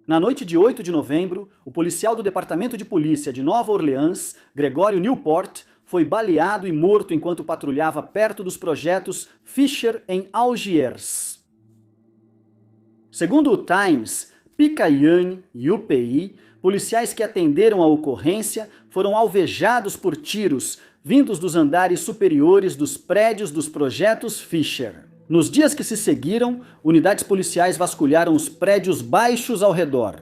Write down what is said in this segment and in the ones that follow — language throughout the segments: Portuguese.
Na noite de 8 de novembro, o policial do Departamento de Polícia de Nova Orleans, Gregório Newport, foi baleado e morto enquanto patrulhava perto dos projetos Fisher em Algiers. Segundo o Times, Picayune e UPI, policiais que atenderam a ocorrência foram alvejados por tiros vindos dos andares superiores dos prédios dos projetos Fisher. Nos dias que se seguiram, unidades policiais vasculharam os prédios baixos ao redor.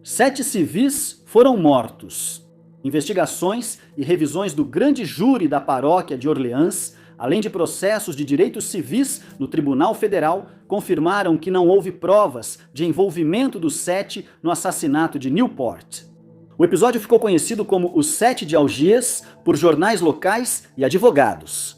7 civis foram mortos. Investigações e revisões do grande júri da paróquia de Orleans, além de processos de direitos civis no Tribunal Federal, confirmaram que não houve provas de envolvimento dos 7 no assassinato de Newport. O episódio ficou conhecido como o 7 de Algiers por jornais locais e advogados.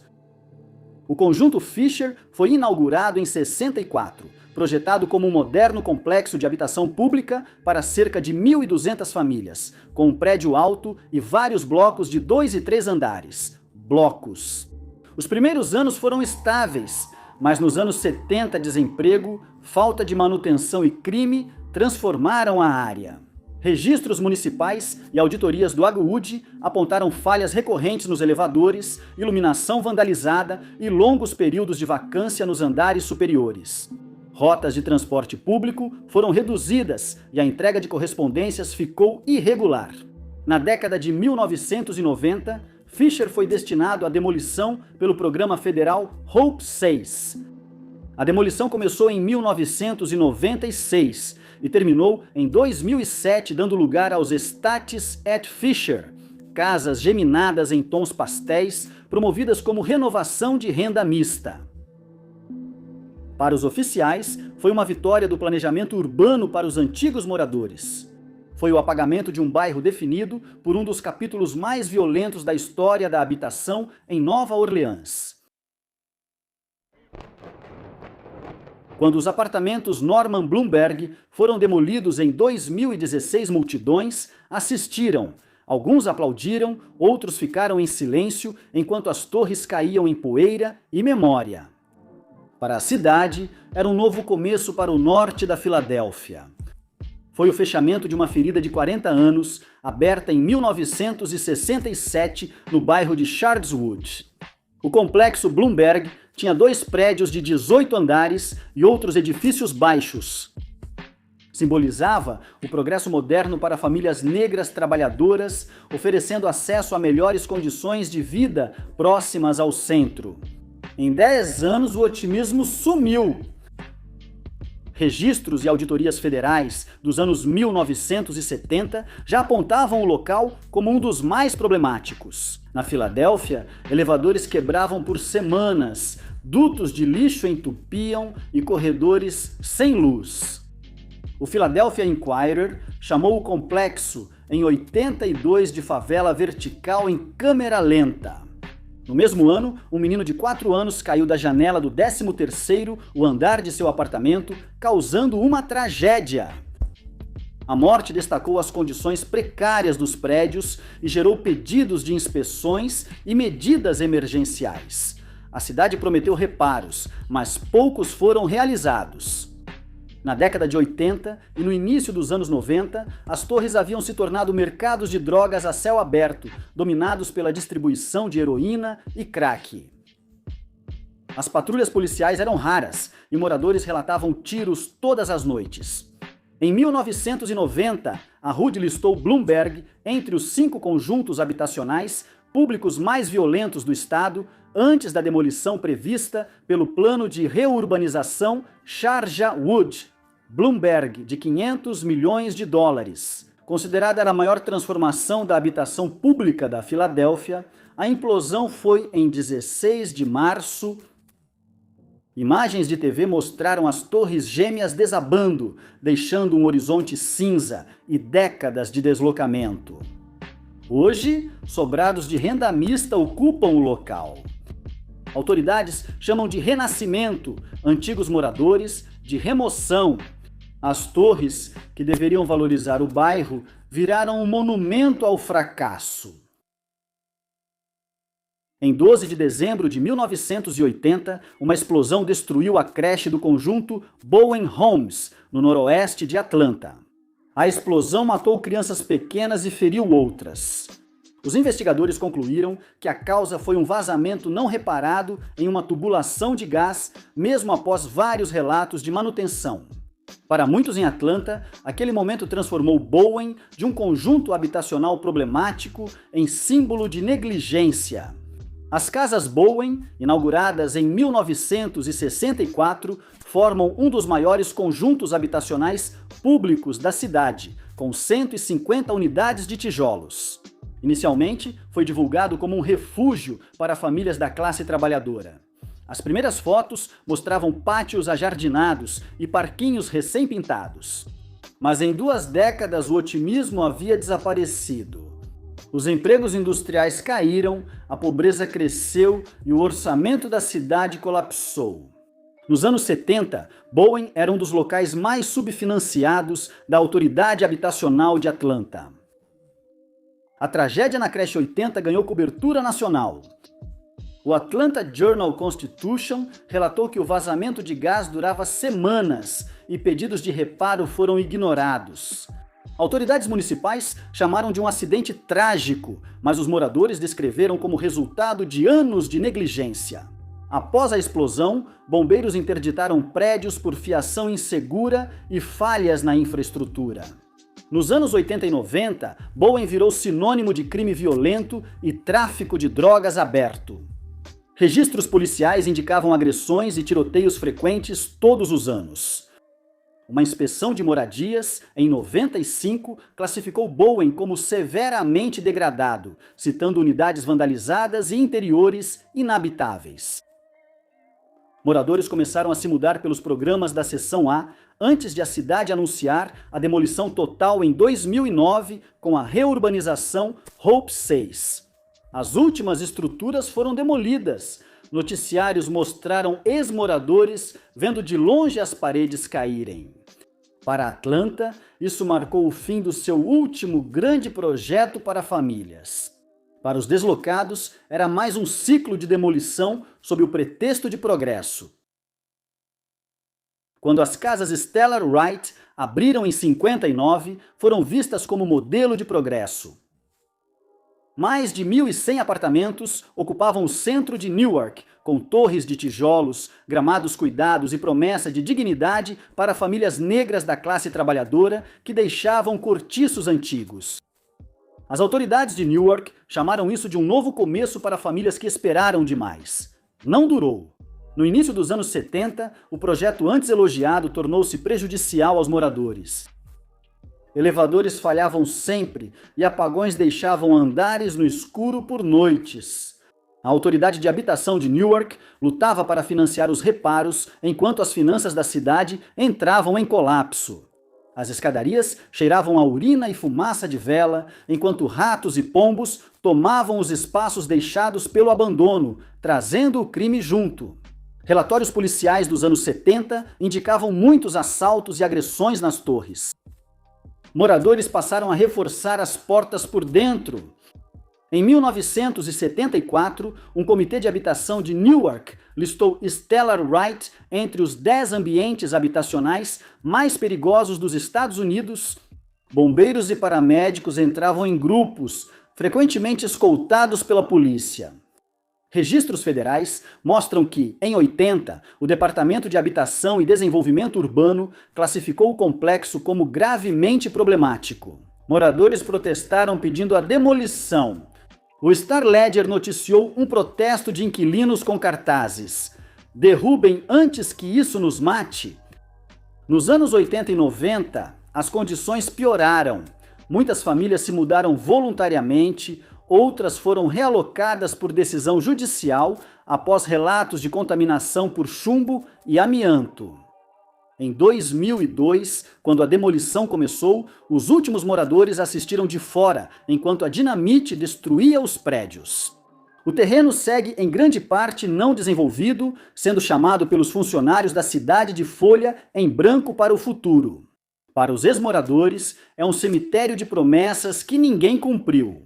O conjunto Fisher foi inaugurado em 64, projetado como um moderno complexo de habitação pública para cerca de 1.200 famílias, com um prédio alto e vários blocos de 2 e 3 andares. Blocos. Os primeiros anos foram estáveis, mas nos anos 70 desemprego, falta de manutenção e crime transformaram a área. Registros municipais e auditorias do AGUD apontaram falhas recorrentes nos elevadores, iluminação vandalizada e longos períodos de vacância nos andares superiores. Rotas de transporte público foram reduzidas e a entrega de correspondências ficou irregular. Na década de 1990, Fisher foi destinado à demolição pelo programa federal Hope 6. A demolição começou em 1996 e terminou em 2007, dando lugar aos Estates at Fisher, casas geminadas em tons pastéis, promovidas como renovação de renda mista. Para os oficiais, foi uma vitória do planejamento urbano para os antigos moradores. Foi o apagamento de um bairro definido por um dos capítulos mais violentos da história da habitação em Nova Orleans. Quando os apartamentos Norman Bloomberg foram demolidos em 2016, multidões assistiram. Alguns aplaudiram, outros ficaram em silêncio enquanto as torres caíam em poeira e memória. Para a cidade, era um novo começo para o norte da Filadélfia. Foi o fechamento de uma ferida de 40 anos, aberta em 1967 no bairro de Charleswood. O complexo Bloomberg tinha 2 prédios de 18 andares e outros edifícios baixos. Simbolizava o progresso moderno para famílias negras trabalhadoras, oferecendo acesso a melhores condições de vida próximas ao centro. Em 10 anos, o otimismo sumiu. Registros e auditorias federais dos anos 1970 já apontavam o local como um dos mais problemáticos. Na Filadélfia, elevadores quebravam por semanas, dutos de lixo entupiam e corredores sem luz. O Philadelphia Inquirer chamou o complexo em 82 de favela vertical em câmera lenta. No mesmo ano, um menino de 4 anos caiu da janela do 13º, o andar de seu apartamento, causando uma tragédia. A morte destacou as condições precárias dos prédios e gerou pedidos de inspeções e medidas emergenciais. A cidade prometeu reparos, mas poucos foram realizados. Na década de 80 e no início dos anos 90, as torres haviam se tornado mercados de drogas a céu aberto, dominados pela distribuição de heroína e crack. As patrulhas policiais eram raras e moradores relatavam tiros todas as noites. Em 1990, a HUD listou Bloomberg entre os 5 conjuntos habitacionais públicos mais violentos do estado, antes da demolição prevista pelo plano de reurbanização Sharjah Wood, Bloomberg, de 500 milhões de dólares. Considerada a maior transformação da habitação pública da Filadélfia, a implosão foi em 16 de março. Imagens de TV mostraram as torres gêmeas desabando, deixando um horizonte cinza e décadas de deslocamento. Hoje, sobrados de renda mista ocupam o local. Autoridades chamam de renascimento antigos moradores, de remoção. As torres, que deveriam valorizar o bairro, viraram um monumento ao fracasso. Em 12 de dezembro de 1980, uma explosão destruiu a creche do conjunto Bowen Homes, no noroeste de Atlanta. A explosão matou crianças pequenas e feriu outras. Os investigadores concluíram que a causa foi um vazamento não reparado em uma tubulação de gás, mesmo após vários relatos de manutenção. Para muitos em Atlanta, aquele momento transformou Bowen de um conjunto habitacional problemático em símbolo de negligência. As casas Bowen, inauguradas em 1964, formam um dos maiores conjuntos habitacionais públicos da cidade, com 150 unidades de tijolos. Inicialmente, foi divulgado como um refúgio para famílias da classe trabalhadora. As primeiras fotos mostravam pátios ajardinados e parquinhos recém-pintados. Mas em 2 décadas o otimismo havia desaparecido. Os empregos industriais caíram, a pobreza cresceu e o orçamento da cidade colapsou. Nos anos 70, Bowen era um dos locais mais subfinanciados da Autoridade Habitacional de Atlanta. A tragédia na creche 80 ganhou cobertura nacional. O Atlanta Journal-Constitution relatou que o vazamento de gás durava semanas e pedidos de reparo foram ignorados. Autoridades municipais chamaram de um acidente trágico, mas os moradores descreveram como resultado de anos de negligência. Após a explosão, bombeiros interditaram prédios por fiação insegura e falhas na infraestrutura. Nos anos 80 e 90, Bowen virou sinônimo de crime violento e tráfico de drogas aberto. Registros policiais indicavam agressões e tiroteios frequentes todos os anos. Uma inspeção de moradias, em 95, classificou Bowen como severamente degradado, citando unidades vandalizadas e interiores inabitáveis. Moradores começaram a se mudar pelos programas da Seção A antes de a cidade anunciar a demolição total em 2009 com a reurbanização Hope 6. As últimas estruturas foram demolidas. Noticiários mostraram ex-moradores vendo de longe as paredes caírem. Para Atlanta, isso marcou o fim do seu último grande projeto para famílias. Para os deslocados, era mais um ciclo de demolição sob o pretexto de progresso. Quando as casas Stellar Wright abriram em 59, foram vistas como modelo de progresso. Mais de 1.100 apartamentos ocupavam o centro de Newark, com torres de tijolos, gramados cuidados e promessa de dignidade para famílias negras da classe trabalhadora que deixavam cortiços antigos. As autoridades de Newark chamaram isso de um novo começo para famílias que esperaram demais. Não durou. No início dos anos 70, o projeto antes elogiado tornou-se prejudicial aos moradores. Elevadores falhavam sempre e apagões deixavam andares no escuro por noites. A Autoridade de Habitação de Newark lutava para financiar os reparos enquanto as finanças da cidade entravam em colapso. As escadarias cheiravam a urina e fumaça de vela, enquanto ratos e pombos tomavam os espaços deixados pelo abandono, trazendo o crime junto. Relatórios policiais dos anos 70 indicavam muitos assaltos e agressões nas torres. Moradores passaram a reforçar as portas por dentro. Em 1974, um comitê de habitação de Newark listou Stellar Wright entre os 10 ambientes habitacionais mais perigosos dos Estados Unidos. Bombeiros e paramédicos entravam em grupos, frequentemente escoltados pela polícia. Registros federais mostram que, em 80, o Departamento de Habitação e Desenvolvimento Urbano classificou o complexo como gravemente problemático. Moradores protestaram pedindo a demolição. O Star Ledger noticiou um protesto de inquilinos com cartazes: "Derrubem antes que isso nos mate". Nos anos 80 e 90, as condições pioraram. Muitas famílias se mudaram voluntariamente, outras foram realocadas por decisão judicial após relatos de contaminação por chumbo e amianto. Em 2002, quando a demolição começou, os últimos moradores assistiram de fora, enquanto a dinamite destruía os prédios. O terreno segue em grande parte não desenvolvido, sendo chamado pelos funcionários da cidade de folha em branco para o futuro. Para os ex-moradores, é um cemitério de promessas que ninguém cumpriu.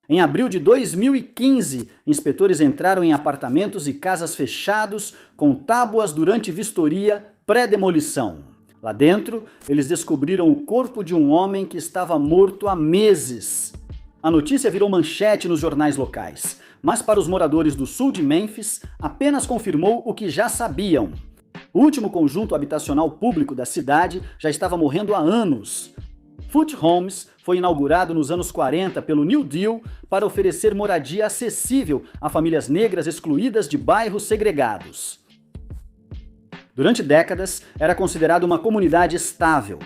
Em abril de 2015, inspetores entraram em apartamentos e casas fechados com tábuas durante vistoria pré-demolição. Lá dentro, eles descobriram o corpo de um homem que estava morto há meses. A notícia virou manchete nos jornais locais, mas para os moradores do sul de Memphis, apenas confirmou o que já sabiam. O último conjunto habitacional público da cidade já estava morrendo há anos. Foot Homes foi inaugurado nos anos 40 pelo New Deal para oferecer moradia acessível a famílias negras excluídas de bairros segregados. Durante décadas, era considerado uma comunidade estável.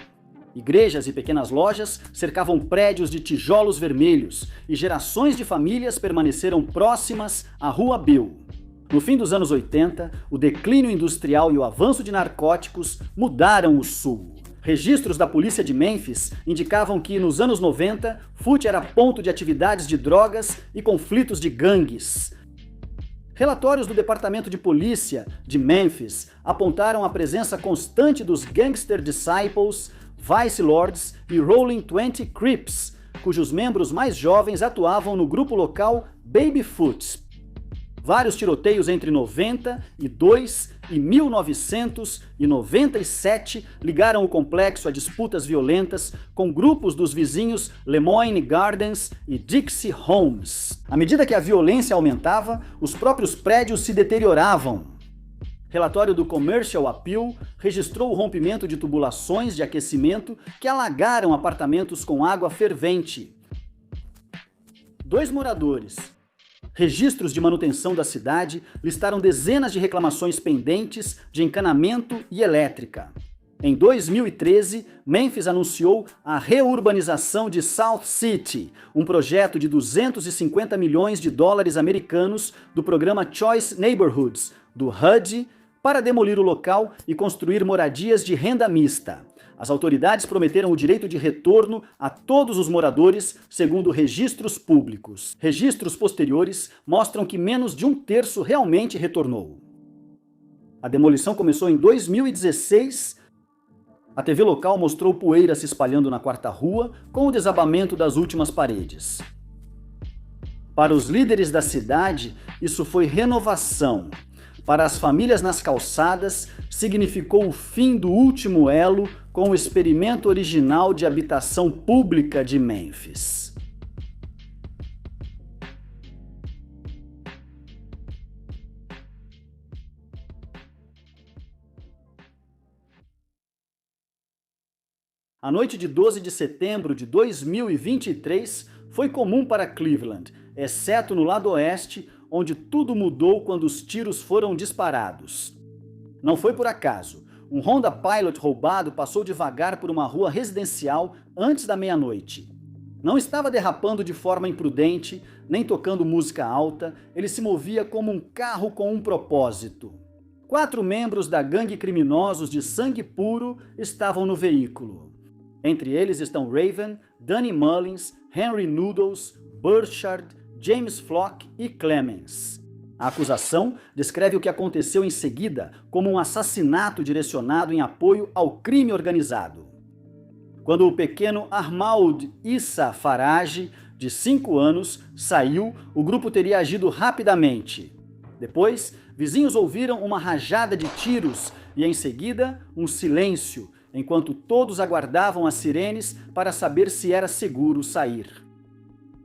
Igrejas e pequenas lojas cercavam prédios de tijolos vermelhos e gerações de famílias permaneceram próximas à Rua Bill. No fim dos anos 80, o declínio industrial e o avanço de narcóticos mudaram o sul. Registros da polícia de Memphis indicavam que, nos anos 90, Foot era ponto de atividades de drogas e conflitos de gangues. Relatórios do Departamento de Polícia de Memphis apontaram a presença constante dos Gangster Disciples, Vice Lords e Rolling 20 Crips, cujos membros mais jovens atuavam no grupo local Babyfoot. Vários tiroteios entre 92 e 1997 ligaram o complexo a disputas violentas com grupos dos vizinhos Lemoyne Gardens e Dixie Homes. À medida que a violência aumentava, os próprios prédios se deterioravam. Relatório do Commercial Appeal registrou o rompimento de tubulações de aquecimento que alagaram apartamentos com água fervente. 2 moradores. Registros de manutenção da cidade listaram dezenas de reclamações pendentes de encanamento e elétrica. Em 2013, Memphis anunciou a reurbanização de South City, um projeto de 250 milhões de dólares americanos do programa Choice Neighborhoods, do HUD, para demolir o local e construir moradias de renda mista. As autoridades prometeram o direito de retorno a todos os moradores, segundo registros públicos. Registros posteriores mostram que menos de 1/3 realmente retornou. A demolição começou em 2016. A TV local mostrou poeira se espalhando na 4ª rua com o desabamento das últimas paredes. Para os líderes da cidade, isso foi renovação. Para as famílias nas calçadas, significou o fim do último elo com o experimento original de habitação pública de Memphis. A noite de 12 de setembro de 2023 foi comum para Cleveland, exceto no lado oeste, onde tudo mudou quando os tiros foram disparados. Não foi por acaso. Um Honda Pilot roubado passou devagar por uma rua residencial antes da meia-noite. Não estava derrapando de forma imprudente, nem tocando música alta, ele se movia como um carro com um propósito. 4 membros da gangue criminosos de sangue puro estavam no veículo. Entre eles estão Raven, Danny Mullins, Henry Noodles, Burchard, James Flock e Clemens. A acusação descreve o que aconteceu em seguida como um assassinato direcionado em apoio ao crime organizado. Quando o pequeno Ahmaud Issa Farage, de 5 anos, saiu, o grupo teria agido rapidamente. Depois, vizinhos ouviram uma rajada de tiros e, em seguida, um silêncio, enquanto todos aguardavam as sirenes para saber se era seguro sair.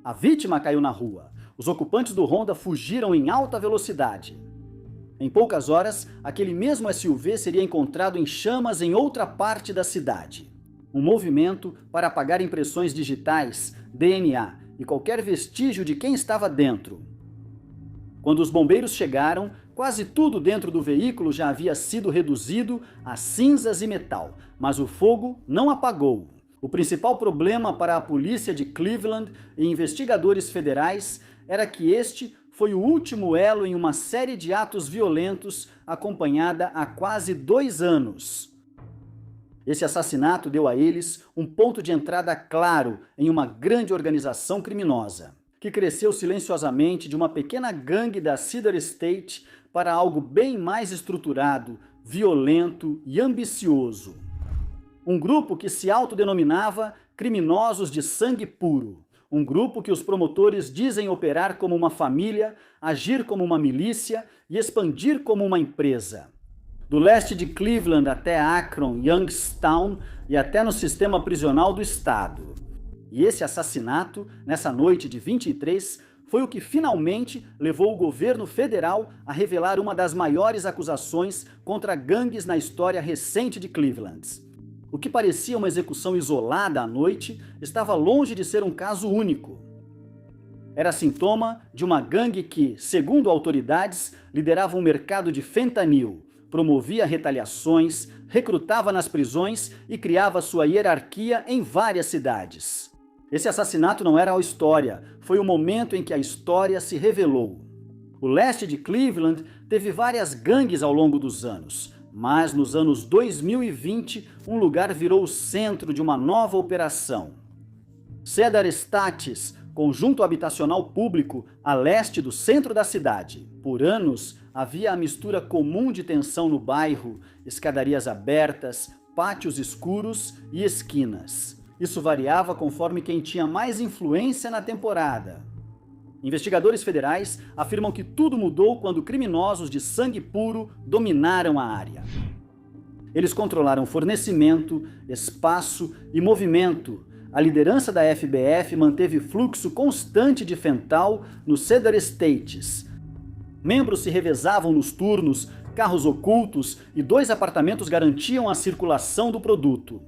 A vítima caiu na rua. Os ocupantes do Honda fugiram em alta velocidade. Em poucas horas, aquele mesmo SUV seria encontrado em chamas em outra parte da cidade. Um movimento para apagar impressões digitais, DNA e qualquer vestígio de quem estava dentro. Quando os bombeiros chegaram, quase tudo dentro do veículo já havia sido reduzido a cinzas e metal, mas o fogo não apagou. O principal problema para a polícia de Cleveland e investigadores federais era que este foi o último elo em uma série de atos violentos acompanhada há quase 2 anos. Esse assassinato deu a eles um ponto de entrada claro em uma grande organização criminosa, que cresceu silenciosamente de uma pequena gangue da Cedar State para algo bem mais estruturado, violento e ambicioso. Um grupo que se autodenominava Criminosos de Sangue Puro. Um grupo que os promotores dizem operar como uma família, agir como uma milícia e expandir como uma empresa. do leste de Cleveland até Akron, Youngstown e até no sistema prisional do estado. E esse assassinato, nessa noite de 23, foi o que finalmente levou o governo federal a revelar uma das maiores acusações contra gangues na história recente de Cleveland. O que parecia uma execução isolada à noite estava longe de ser um caso único. Era sintoma de uma gangue que, segundo autoridades, liderava um mercado de fentanil, promovia retaliações, recrutava nas prisões e criava sua hierarquia em várias cidades. Esse assassinato não era a história, foi o momento em que a história se revelou. O leste de Cleveland teve várias gangues ao longo dos anos, mas nos anos 2020, um lugar virou o centro de uma nova operação. Cedar Estates, conjunto habitacional público a leste do centro da cidade. Por anos, havia a mistura comum de tensão no bairro, escadarias abertas, pátios escuros e esquinas. Isso variava conforme quem tinha mais influência na temporada. Investigadores federais afirmam que tudo mudou quando criminosos de sangue puro dominaram a área. Eles controlaram fornecimento, espaço e movimento. A liderança da FBF manteve fluxo constante de fental no Cedar Estates. Membros se revezavam nos turnos, carros ocultos e 2 apartamentos garantiam a circulação do produto.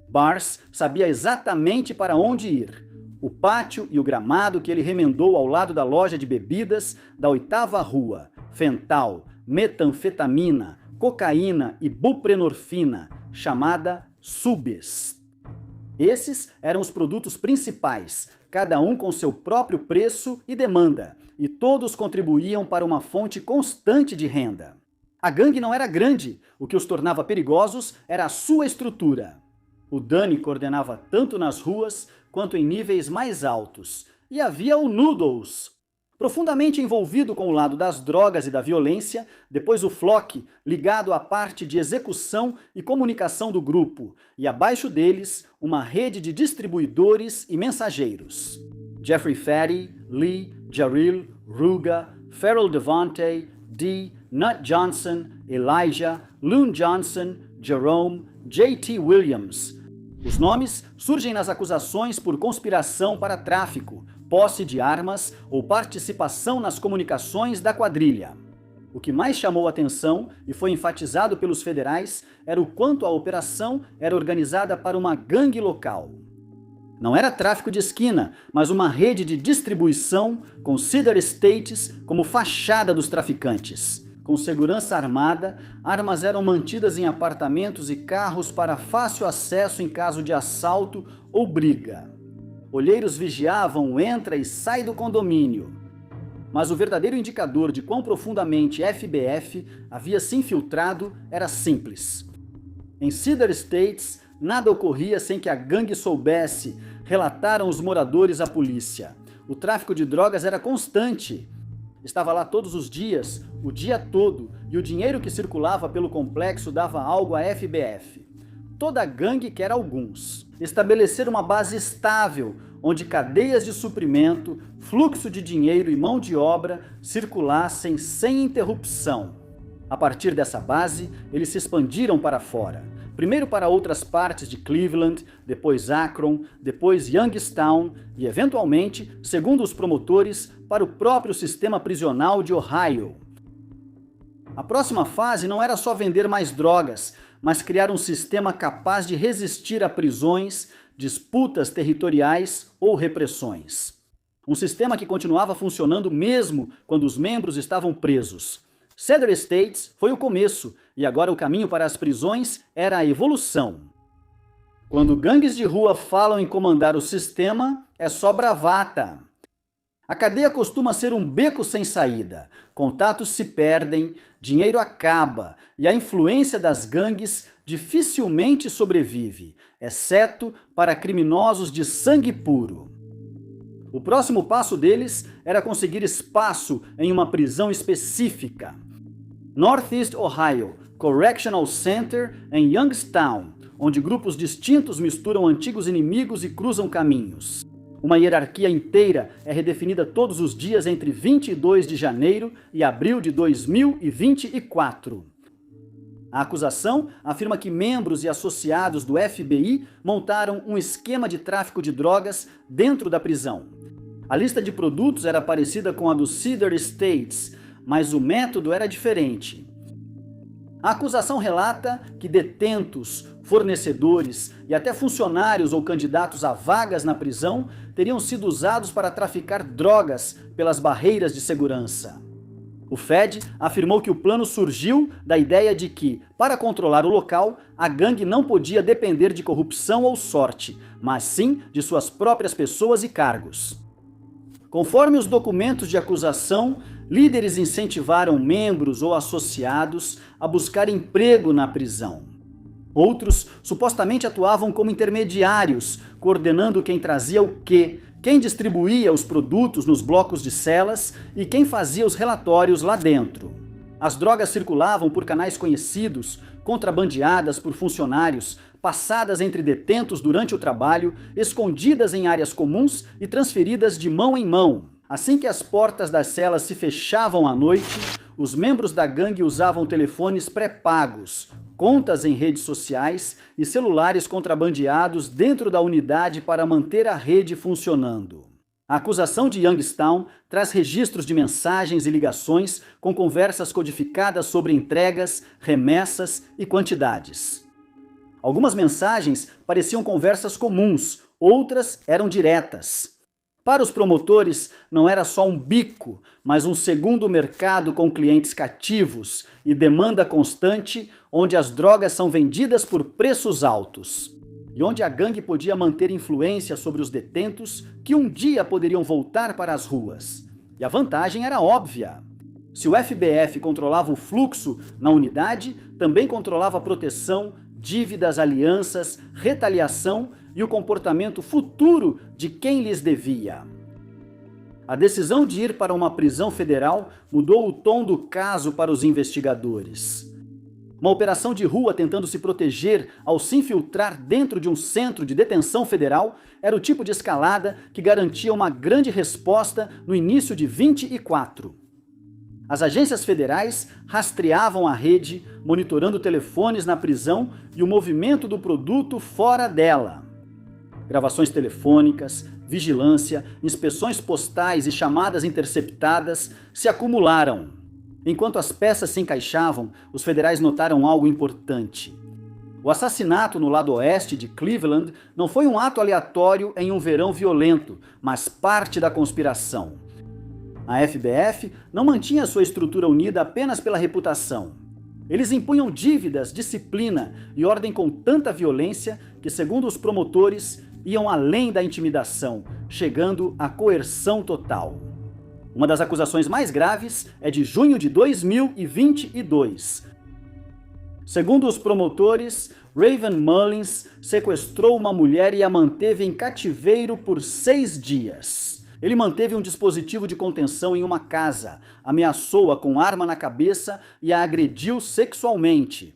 Bars sabia exatamente para onde ir. O pátio e o gramado que ele remendou ao lado da loja de bebidas da 8ª Rua. Fental, metanfetamina, cocaína e buprenorfina, chamada Subs. Esses eram os produtos principais, cada um com seu próprio preço e demanda, e todos contribuíam para uma fonte constante de renda. A gangue não era grande, o que os tornava perigosos era a sua estrutura. O Danny coordenava tanto nas ruas quanto em níveis mais altos. E havia o Noodles. Profundamente envolvido com o lado das drogas e da violência, depois o Flock, ligado à parte de execução e comunicação do grupo, e abaixo deles, uma rede de distribuidores e mensageiros. Jeffrey Fatty, Lee, Jarrell, Ruga, Farrell Devontae, Dee, Nut Johnson, Elijah, Loon Johnson, Jerome, J.T. Williams. Os nomes surgem nas acusações por conspiração para tráfico, posse de armas ou participação nas comunicações da quadrilha. O que mais chamou a atenção e foi enfatizado pelos federais era o quanto a operação era organizada para uma gangue local. Não era tráfico de esquina, mas uma rede de distribuição com Cedar Estates como fachada dos traficantes. Com segurança armada, armas eram mantidas em apartamentos e carros para fácil acesso em caso de assalto ou briga. Olheiros vigiavam o entra e sai do condomínio. Mas o verdadeiro indicador de quão profundamente FBF havia se infiltrado era simples. Em Cedar Estates, nada ocorria sem que a gangue soubesse, relataram os moradores à polícia. O tráfico de drogas era constante. Estava lá todos os dias, o dia todo, e o dinheiro que circulava pelo complexo dava algo à FBF. Toda a gangue quer alguns. Estabelecer uma base estável, onde cadeias de suprimento, fluxo de dinheiro e mão de obra circulassem sem interrupção. A partir dessa base, eles se expandiram para fora. Primeiro para outras partes de Cleveland, depois Akron, depois Youngstown e, eventualmente, segundo os promotores, para o próprio sistema prisional de Ohio. A próxima fase não era só vender mais drogas, mas criar um sistema capaz de resistir a prisões, disputas territoriais ou repressões. Um sistema que continuava funcionando mesmo quando os membros estavam presos. Cedar Estates foi o começo, e agora o caminho para as prisões era a evolução. Quando gangues de rua falam em comandar o sistema, é só bravata. A cadeia costuma ser um beco sem saída. Contatos se perdem, dinheiro acaba, e a influência das gangues dificilmente sobrevive, exceto para criminosos de sangue puro. O próximo passo deles era conseguir espaço em uma prisão específica. Northeast Ohio Correctional Center em Youngstown, onde grupos distintos misturam antigos inimigos e cruzam caminhos. Uma hierarquia inteira é redefinida todos os dias entre 22 de janeiro e abril de 2024. A acusação afirma que membros e associados do FBI montaram um esquema de tráfico de drogas dentro da prisão. A lista de produtos era parecida com a do Cedar Estates, mas o método era diferente. A acusação relata que detentos, fornecedores e até funcionários ou candidatos a vagas na prisão teriam sido usados para traficar drogas pelas barreiras de segurança. O Fed afirmou que o plano surgiu da ideia de que, para controlar o local, a gangue não podia depender de corrupção ou sorte, mas sim de suas próprias pessoas e cargos. Conforme os documentos de acusação, líderes incentivaram membros ou associados a buscar emprego na prisão. Outros supostamente atuavam como intermediários, coordenando quem trazia o quê, quem distribuía os produtos nos blocos de celas e quem fazia os relatórios lá dentro. As drogas circulavam por canais conhecidos, contrabandeadas por funcionários, passadas entre detentos durante o trabalho, escondidas em áreas comuns e transferidas de mão em mão. Assim que as portas das celas se fechavam à noite, os membros da gangue usavam telefones pré-pagos, contas em redes sociais e celulares contrabandeados dentro da unidade para manter a rede funcionando. A acusação de Youngstown traz registros de mensagens e ligações com conversas codificadas sobre entregas, remessas e quantidades. Algumas mensagens pareciam conversas comuns, outras eram diretas. Para os promotores, não era só um bico, mas um segundo mercado com clientes cativos e demanda constante, onde as drogas são vendidas por preços altos. E onde a gangue podia manter influência sobre os detentos que um dia poderiam voltar para as ruas. E a vantagem era óbvia. Se o FBF controlava o fluxo na unidade, também controlava a proteção, dívidas, alianças, retaliação e o comportamento futuro de quem lhes devia. A decisão de ir para uma prisão federal mudou o tom do caso para os investigadores. Uma operação de rua tentando se proteger ao se infiltrar dentro de um centro de detenção federal era o tipo de escalada que garantia uma grande resposta no início de 24. As agências federais rastreavam a rede, monitorando telefones na prisão e o movimento do produto fora dela. Gravações telefônicas, vigilância, inspeções postais e chamadas interceptadas se acumularam. Enquanto as peças se encaixavam, os federais notaram algo importante. O assassinato no lado oeste de Cleveland não foi um ato aleatório em um verão violento, mas parte da conspiração. A FBF não mantinha sua estrutura unida apenas pela reputação. Eles impunham dívidas, disciplina e ordem com tanta violência que, segundo os promotores, iam além da intimidação, chegando à coerção total. Uma das acusações mais graves é de junho de 2022. Segundo os promotores, Raven Mullins sequestrou uma mulher e a manteve em cativeiro por 6 dias. Ele manteve um dispositivo de contenção em uma casa, ameaçou-a com arma na cabeça e a agrediu sexualmente.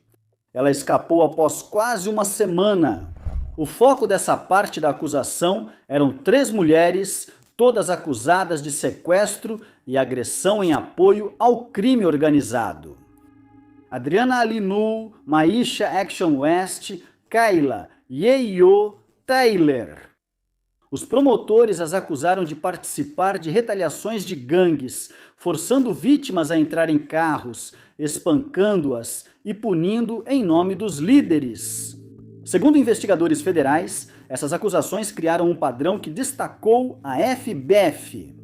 Ela escapou após quase uma semana. O foco dessa parte da acusação eram 3 mulheres, todas acusadas de sequestro e agressão em apoio ao crime organizado. Adriana Alinu, Maisha Action West, Kayla Yeyo Taylor. Os promotores as acusaram de participar de retaliações de gangues, forçando vítimas a entrar em carros, espancando-as e punindo em nome dos líderes. Segundo investigadores federais, essas acusações criaram um padrão que destacou a FBF.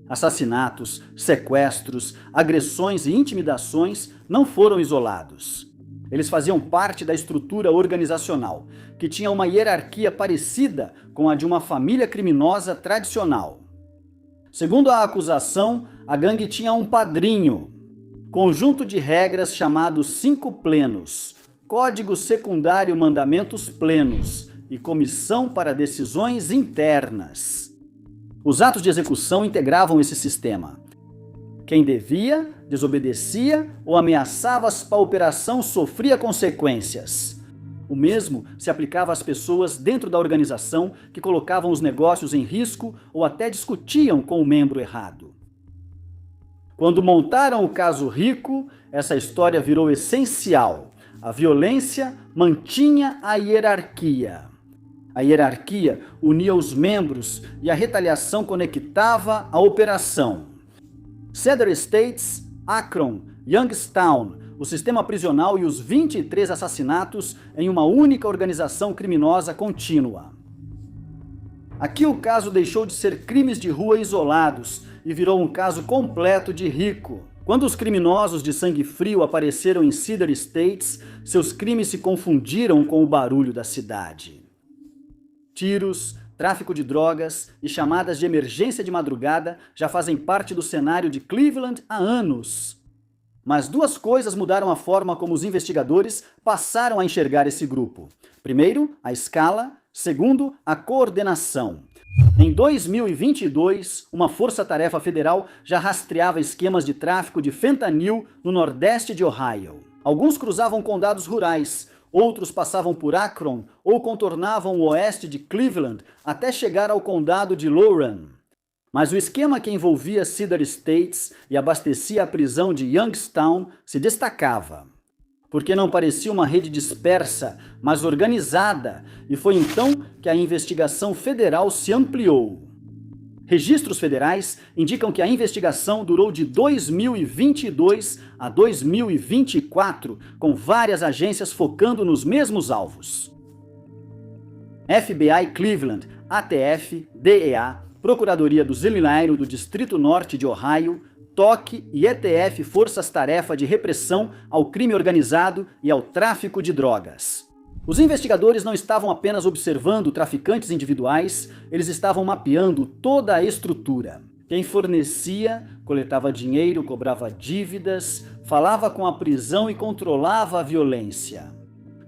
Assassinatos, sequestros, agressões e intimidações não foram isolados. Eles faziam parte da estrutura organizacional, que tinha uma hierarquia parecida com a de uma família criminosa tradicional. Segundo a acusação, a gangue tinha um padrinho, conjunto de regras chamados 5 plenos, Código Secundário Mandamentos Plenos e Comissão para Decisões Internas. Os atos de execução integravam esse sistema. Quem devia, desobedecia ou ameaçava a operação sofria consequências. O mesmo se aplicava às pessoas dentro da organização que colocavam os negócios em risco ou até discutiam com o membro errado. Quando montaram o caso Rico, essa história virou essencial. A violência mantinha a hierarquia. A hierarquia unia os membros e a retaliação conectava a operação. Cedar Estates, Akron, Youngstown, o sistema prisional e os 23 assassinatos em uma única organização criminosa contínua. Aqui o caso deixou de ser crimes de rua isolados e virou um caso completo de rico. Quando os criminosos de sangue frio apareceram em Cedar Estates, seus crimes se confundiram com o barulho da cidade. Tiros, tráfico de drogas e chamadas de emergência de madrugada já fazem parte do cenário de Cleveland há anos. Mas duas coisas mudaram a forma como os investigadores passaram a enxergar esse grupo. Primeiro, a escala. Segundo, a coordenação. Em 2022, uma força-tarefa federal já rastreava esquemas de tráfico de fentanil no nordeste de Ohio. Alguns cruzavam condados rurais, outros passavam por Akron ou contornavam o oeste de Cleveland até chegar ao condado de Loran. Mas o esquema que envolvia Cedar Estates e abastecia a prisão de Youngstown se destacava, porque não parecia uma rede dispersa, mas organizada, e foi então que a investigação federal se ampliou. Registros federais indicam que a investigação durou de 2022 a 2024, com várias agências focando nos mesmos alvos. FBI Cleveland, ATF, DEA, Procuradoria do Seminário do Distrito Norte de Ohio, TOC e ETF Forças-Tarefa de Repressão ao Crime Organizado e ao Tráfico de Drogas. Os investigadores não estavam apenas observando traficantes individuais, eles estavam mapeando toda a estrutura. Quem fornecia, coletava dinheiro, cobrava dívidas, falava com a prisão e controlava a violência.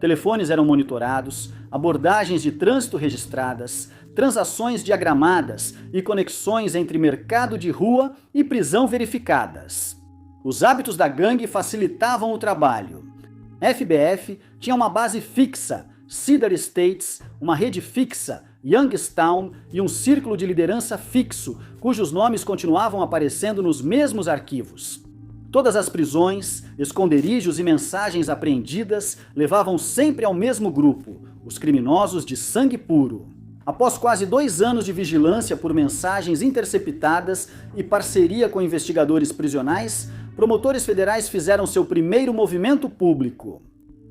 Telefones eram monitorados, abordagens de trânsito registradas, transações diagramadas e conexões entre mercado de rua e prisão verificadas. Os hábitos da gangue facilitavam o trabalho. FBF tinha uma base fixa, Cedar Estates, uma rede fixa, Youngstown e um círculo de liderança fixo, cujos nomes continuavam aparecendo nos mesmos arquivos. Todas as prisões, esconderijos e mensagens apreendidas levavam sempre ao mesmo grupo, os criminosos de sangue puro. Após quase 2 anos de vigilância por mensagens interceptadas e parceria com investigadores prisionais, promotores federais fizeram seu primeiro movimento público.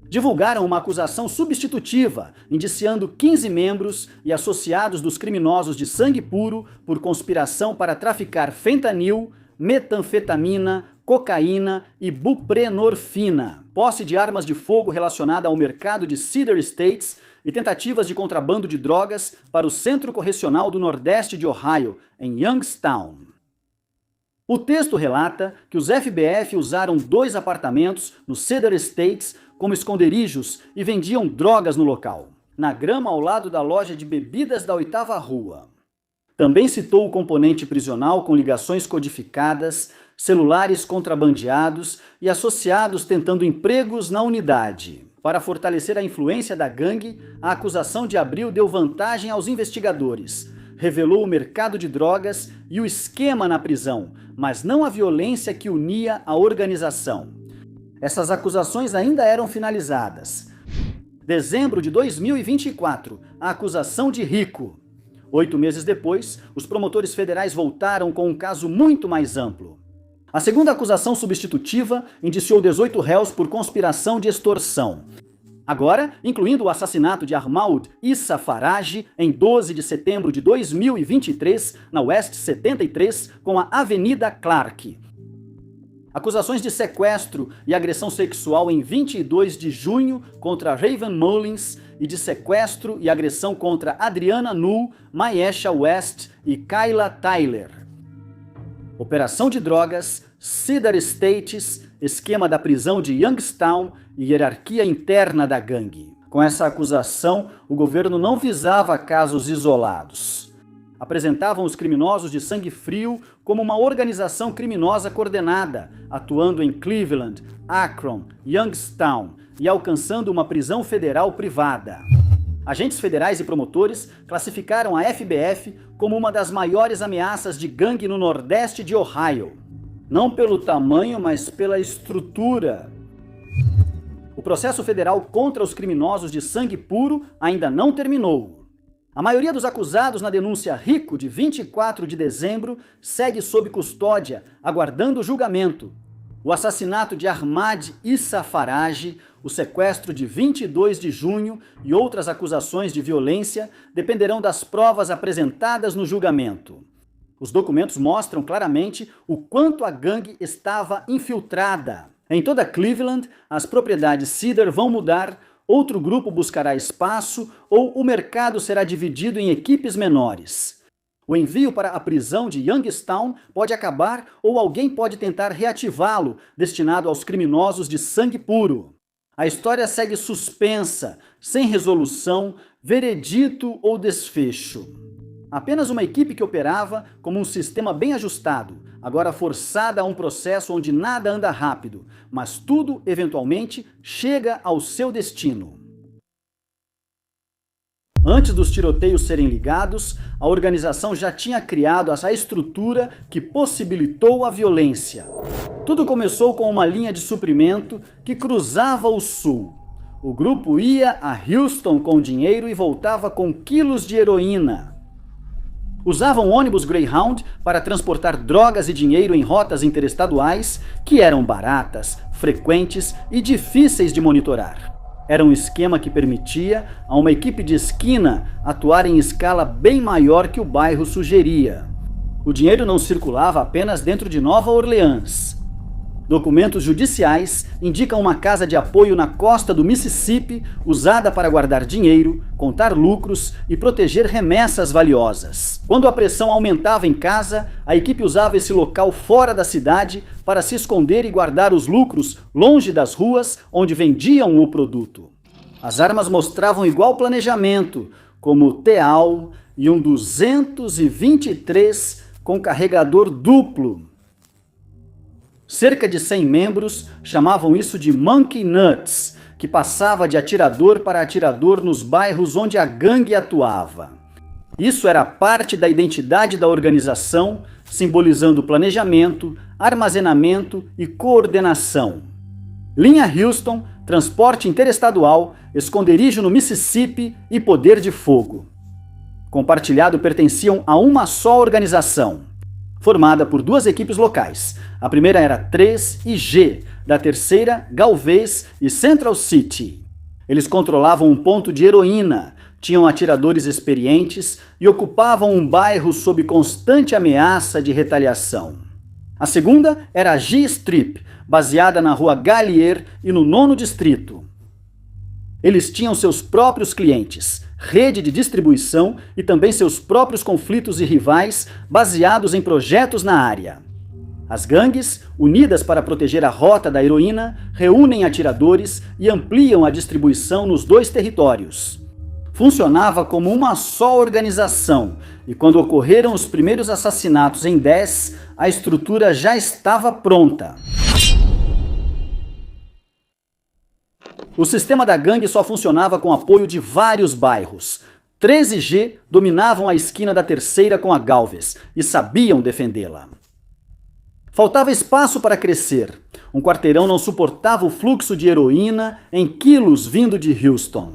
Divulgaram uma acusação substitutiva, indiciando 15 membros e associados dos criminosos de sangue puro por conspiração para traficar fentanil, metanfetamina, cocaína e buprenorfina, posse de armas de fogo relacionada ao mercado de Cedar Estates e tentativas de contrabando de drogas para o Centro Correcional do Nordeste de Ohio, em Youngstown. O texto relata que os FBF usaram 2 apartamentos no Cedar Estates como esconderijos e vendiam drogas no local, na grama ao lado da loja de bebidas da 8ª Rua. Também citou o componente prisional com ligações codificadas, celulares contrabandeados e associados tentando empregos na unidade. Para fortalecer a influência da gangue, a acusação de abril deu vantagem aos investigadores. Revelou o mercado de drogas e o esquema na prisão, mas não a violência que unia a organização. Essas acusações ainda eram finalizadas. Dezembro de 2024, a acusação de Rico. 8 meses depois, os promotores federais voltaram com um caso muito mais amplo. A segunda acusação substitutiva indiciou 18 réus por conspiração de extorsão. Agora, incluindo o assassinato de Ahmaud Issa Farage em 12 de setembro de 2023, na West 73, com a Avenida Clark. Acusações de sequestro e agressão sexual em 22 de junho contra Raven Mullins e de sequestro e agressão contra Adriana Null, Maesha West e Kyla Tyler. Operação de drogas, Cedar Estates, esquema da prisão de Youngstown e hierarquia interna da gangue. Com essa acusação, o governo não visava casos isolados. Apresentavam os criminosos de sangue frio como uma organização criminosa coordenada, atuando em Cleveland, Akron, Youngstown e alcançando uma prisão federal privada. Agentes federais e promotores classificaram a FBF como uma das maiores ameaças de gangue no nordeste de Ohio. Não pelo tamanho, mas pela estrutura. O O processo federal contra os criminosos de sangue puro ainda não terminou. A maioria dos acusados na denúncia Rico, de 24 de dezembro, segue sob custódia, aguardando julgamento. O assassinato de Ahmad Issa Farage, o sequestro de 22 de junho e outras acusações de violência dependerão das provas apresentadas no julgamento. Os documentos mostram claramente o quanto a gangue estava infiltrada. Em toda Cleveland, as propriedades Cedar vão mudar, outro grupo buscará espaço ou o mercado será dividido em equipes menores. O envio para a prisão de Youngstown pode acabar ou alguém pode tentar reativá-lo, destinado aos criminosos de sangue puro. A história segue suspensa, sem resolução, veredito ou desfecho. Apenas uma equipe que operava como um sistema bem ajustado, agora forçada a um processo onde nada anda rápido, mas tudo, eventualmente, chega ao seu destino. Antes dos tiroteios serem ligados, a organização já tinha criado essa estrutura que possibilitou a violência. Tudo começou com uma linha de suprimento que cruzava o sul. O grupo ia a Houston com dinheiro e voltava com quilos de heroína. Usavam ônibus Greyhound para transportar drogas e dinheiro em rotas interestaduais que eram baratas, frequentes e difíceis de monitorar. Era um esquema que permitia a uma equipe de esquina atuar em escala bem maior que o bairro sugeria. O dinheiro não circulava apenas dentro de Nova Orleans. Documentos judiciais indicam uma casa de apoio na costa do Mississippi usada para guardar dinheiro, contar lucros e proteger remessas valiosas. Quando a pressão aumentava em casa, a equipe usava esse local fora da cidade para se esconder e guardar os lucros longe das ruas onde vendiam o produto. As armas mostravam igual planejamento, como o Teal e um 223 com carregador duplo. Cerca de 100 membros chamavam isso de Monkey Nuts, que passava de atirador para atirador nos bairros onde a gangue atuava. Isso era parte da identidade da organização, simbolizando planejamento, armazenamento e coordenação. Linha Houston, transporte interestadual, esconderijo no Mississippi e poder de fogo. Compartilhado pertenciam a uma só organização, formada por duas equipes locais. A primeira era 3 e G, da terceira, Galvez e Central City. Eles controlavam um ponto de heroína, tinham atiradores experientes e ocupavam um bairro sob constante ameaça de retaliação. A segunda era a G Strip, baseada na rua Gallier e no 9º distrito. Eles tinham seus próprios clientes, rede de distribuição e também seus próprios conflitos e rivais baseados em projetos na área. As gangues, unidas para proteger a rota da heroína, reúnem atiradores e ampliam a distribuição nos dois territórios. Funcionava como uma só organização, e quando ocorreram os primeiros assassinatos em 10, a estrutura já estava pronta. O sistema da gangue só funcionava com apoio de vários bairros. 13 e G dominavam a esquina da terceira com a Galvez e sabiam defendê-la. Faltava espaço para crescer. Um quarteirão não suportava o fluxo de heroína em quilos vindo de Houston.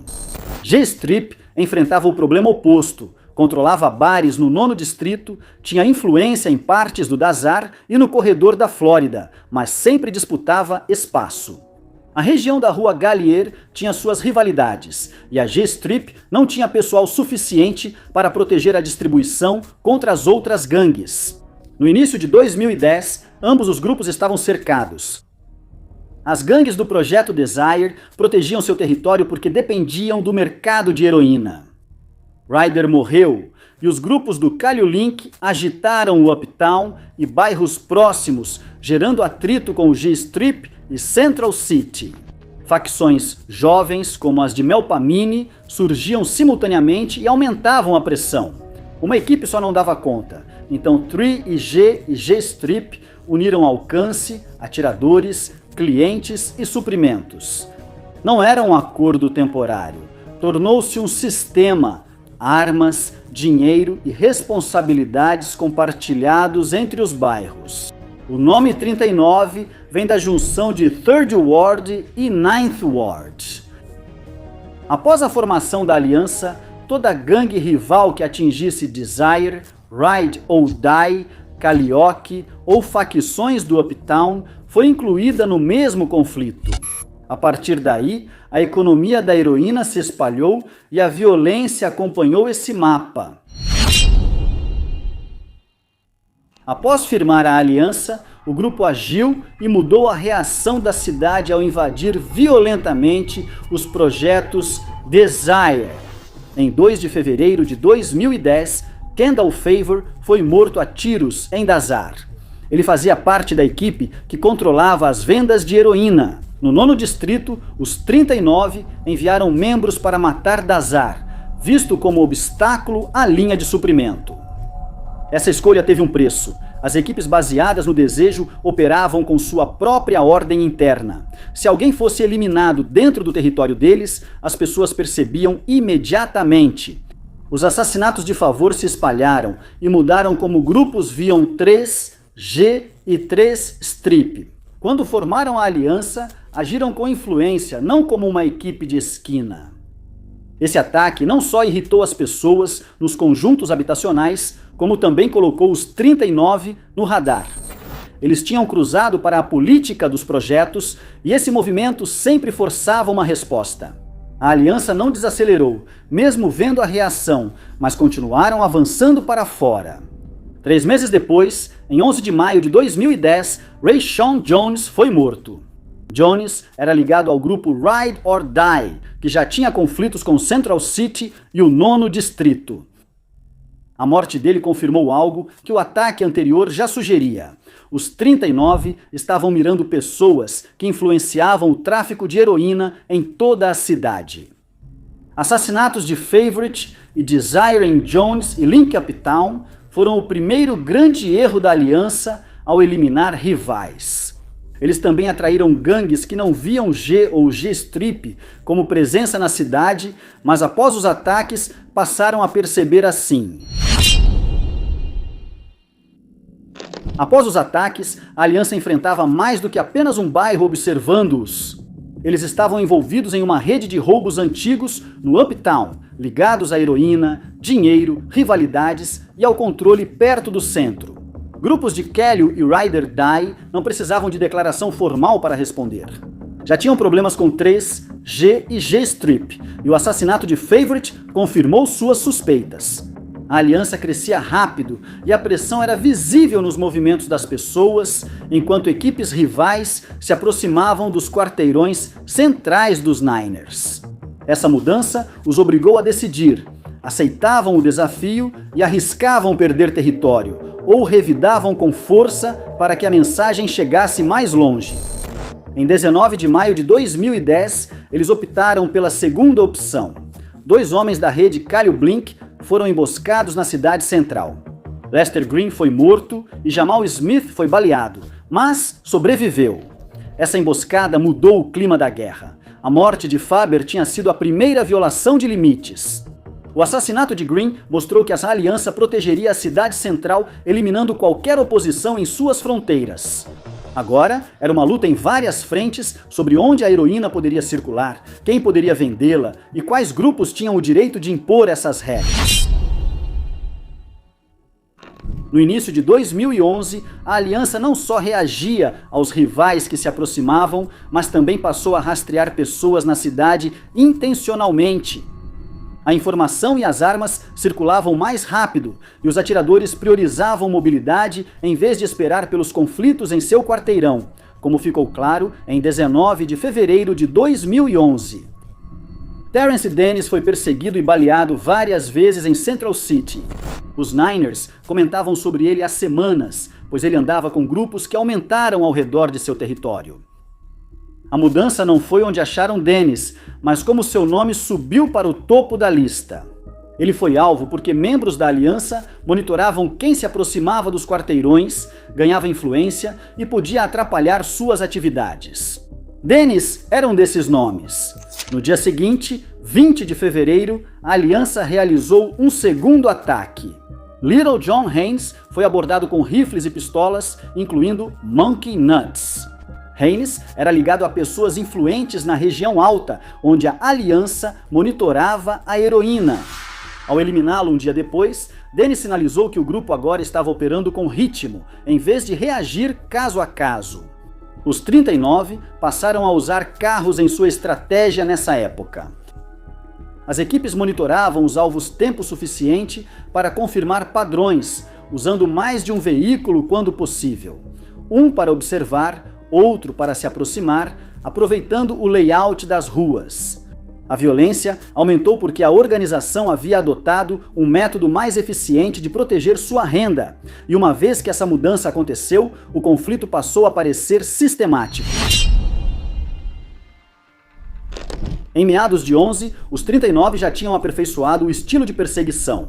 G Strip enfrentava o problema oposto. Controlava bares no 9º distrito, tinha influência em partes do Dazar e no corredor da Flórida, mas sempre disputava espaço. A região da rua Gallier tinha suas rivalidades, e a G Strip não tinha pessoal suficiente para proteger a distribuição contra as outras gangues. No início de 2010, ambos os grupos estavam cercados. As gangues do Projeto Desire protegiam seu território porque dependiam do mercado de heroína. Ryder morreu, e os grupos do Calio Link agitaram o Uptown e bairros próximos, gerando atrito com o G Strip e Central City. Facções jovens, como as de Melpomene, surgiam simultaneamente e aumentavam a pressão. Uma equipe só não dava conta, então 3 e G Strip uniram alcance, atiradores, clientes e suprimentos. Não era um acordo temporário, tornou-se um sistema, armas, dinheiro e responsabilidades compartilhados entre os bairros. O nome 39 vem da junção de Third Ward e Ninth Ward. Após a formação da aliança, toda gangue rival que atingisse Desire, Ride or Die, Calliope ou facções do Uptown foi incluída no mesmo conflito. A partir daí, a economia da heroína se espalhou e a violência acompanhou esse mapa. Após firmar a aliança, o grupo agiu e mudou a reação da cidade ao invadir violentamente os projetos Desire. Em 2 de fevereiro de 2010, Kendall Favor foi morto a tiros em Dazar. Ele fazia parte da equipe que controlava as vendas de heroína. No 9º distrito, os 39 enviaram membros para matar Dazar, visto como obstáculo à linha de suprimento. Essa escolha teve um preço. As equipes baseadas no desejo operavam com sua própria ordem interna. Se alguém fosse eliminado dentro do território deles, as pessoas percebiam imediatamente. Os assassinatos de favor se espalharam e mudaram como grupos viam 3G e 3 Strip. Quando formaram a aliança, agiram com influência, não como uma equipe de esquina. Esse ataque não só irritou as pessoas nos conjuntos habitacionais, como também colocou os 39 no radar. Eles tinham cruzado para a política dos projetos e esse movimento sempre forçava uma resposta. A aliança não desacelerou, mesmo vendo a reação, mas continuaram avançando para fora. 3 meses depois, em 11 de maio de 2010, Rayshon Jones foi morto. Jones era ligado ao grupo Ride or Die, que já tinha conflitos com Central City e o 9º distrito. A morte dele confirmou algo que o ataque anterior já sugeria. Os 39 estavam mirando pessoas que influenciavam o tráfico de heroína em toda a cidade. Assassinatos de Favorite e Desire em Jones e Link Uptown foram o primeiro grande erro da aliança ao eliminar rivais. Eles também atraíram gangues que não viam G ou G Strip como presença na cidade, mas após os ataques passaram a perceber assim. Após os ataques, a aliança enfrentava mais do que apenas um bairro observando-os. Eles estavam envolvidos em uma rede de roubos antigos no Uptown, ligados à heroína, dinheiro, rivalidades e ao controle perto do centro. Grupos de Kelly e Rider Die não precisavam de declaração formal para responder. Já tinham problemas com 3, G e G Strip, e o assassinato de Favorite confirmou suas suspeitas. A aliança crescia rápido e a pressão era visível nos movimentos das pessoas, enquanto equipes rivais se aproximavam dos quarteirões centrais dos Niners. Essa mudança os obrigou a decidir: aceitavam o desafio e arriscavam perder território, ou revidavam com força para que a mensagem chegasse mais longe. Em 19 de maio de 2010, eles optaram pela segunda opção. 2 homens da rede Calio Blink foram emboscados na cidade central. Lester Green foi morto e Jamal Smith foi baleado, mas sobreviveu. Essa emboscada mudou o clima da guerra. A morte de Faber tinha sido a primeira violação de limites. O assassinato de Green mostrou que essa aliança protegeria a cidade central, eliminando qualquer oposição em suas fronteiras. Agora, era uma luta em várias frentes sobre onde a heroína poderia circular, quem poderia vendê-la e quais grupos tinham o direito de impor essas regras. No início de 2011, a aliança não só reagia aos rivais que se aproximavam, mas também passou a rastrear pessoas na cidade intencionalmente. A informação e as armas circulavam mais rápido e os atiradores priorizavam mobilidade em vez de esperar pelos conflitos em seu quarteirão, como ficou claro em 19 de fevereiro de 2011. Terrence Dennis foi perseguido e baleado várias vezes em Central City. Os Niners comentavam sobre ele há semanas, pois ele andava com grupos que aumentaram ao redor de seu território. A mudança não foi onde acharam Dennis, mas como seu nome subiu para o topo da lista. Ele foi alvo porque membros da aliança monitoravam quem se aproximava dos quarteirões, ganhava influência e podia atrapalhar suas atividades. Dennis era um desses nomes. No dia seguinte, 20 de fevereiro, a aliança realizou um segundo ataque. Little John Haynes foi abordado com rifles e pistolas, incluindo Monkey Nuts. Haynes era ligado a pessoas influentes na região alta, onde a aliança monitorava a heroína. Ao eliminá-lo um dia depois, Dennis sinalizou que o grupo agora estava operando com ritmo, em vez de reagir caso a caso. Os 39 passaram a usar carros em sua estratégia nessa época. As equipes monitoravam os alvos tempo suficiente para confirmar padrões, usando mais de um veículo quando possível. Um para observar, outro para se aproximar, aproveitando o layout das ruas. A violência aumentou porque a organização havia adotado um método mais eficiente de proteger sua renda, e uma vez que essa mudança aconteceu, o conflito passou a parecer sistemático. Em meados de 11, os 39 já tinham aperfeiçoado o estilo de perseguição.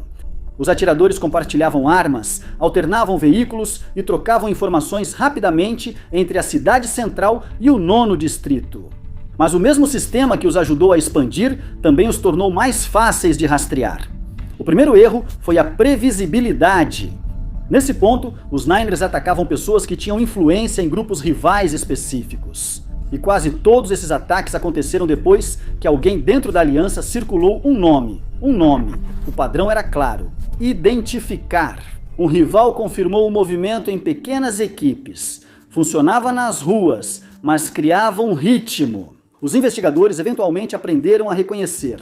Os atiradores compartilhavam armas, alternavam veículos e trocavam informações rapidamente entre a cidade central e o 9º distrito. Mas o mesmo sistema que os ajudou a expandir também os tornou mais fáceis de rastrear. O primeiro erro foi a previsibilidade. Nesse ponto, os Niners atacavam pessoas que tinham influência em grupos rivais específicos. E quase todos esses ataques aconteceram depois que alguém dentro da aliança circulou um nome. O padrão era claro: identificar. Um rival confirmou o movimento em pequenas equipes. Funcionava nas ruas, mas criava um ritmo. Os investigadores eventualmente aprenderam a reconhecer.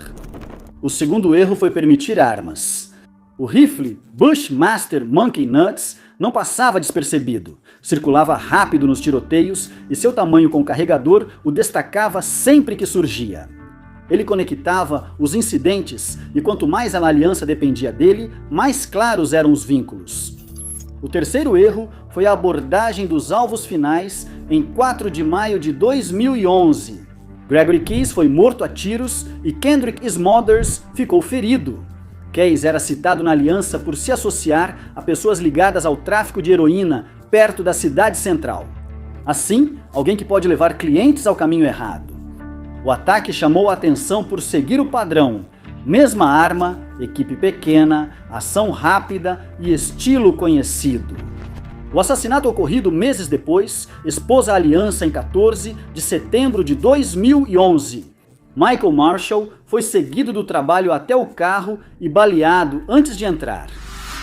O segundo erro foi permitir armas. O rifle Bushmaster Monkey Nuts não passava despercebido. Circulava rápido nos tiroteios e seu tamanho com carregador o destacava sempre que surgia. Ele conectava os incidentes e quanto mais a aliança dependia dele, mais claros eram os vínculos. O terceiro erro foi a abordagem dos alvos finais em 4 de maio de 2011. Gregory Keys foi morto a tiros e Kendrick Smothers ficou ferido. Keys era citado na aliança por se associar a pessoas ligadas ao tráfico de heroína perto da cidade central. Assim, alguém que pode levar clientes ao caminho errado. O ataque chamou a atenção por seguir o padrão: mesma arma, equipe pequena, ação rápida e estilo conhecido. O assassinato ocorrido meses depois expôs a aliança em 14 de setembro de 2011. Michael Marshall foi seguido do trabalho até o carro e baleado antes de entrar.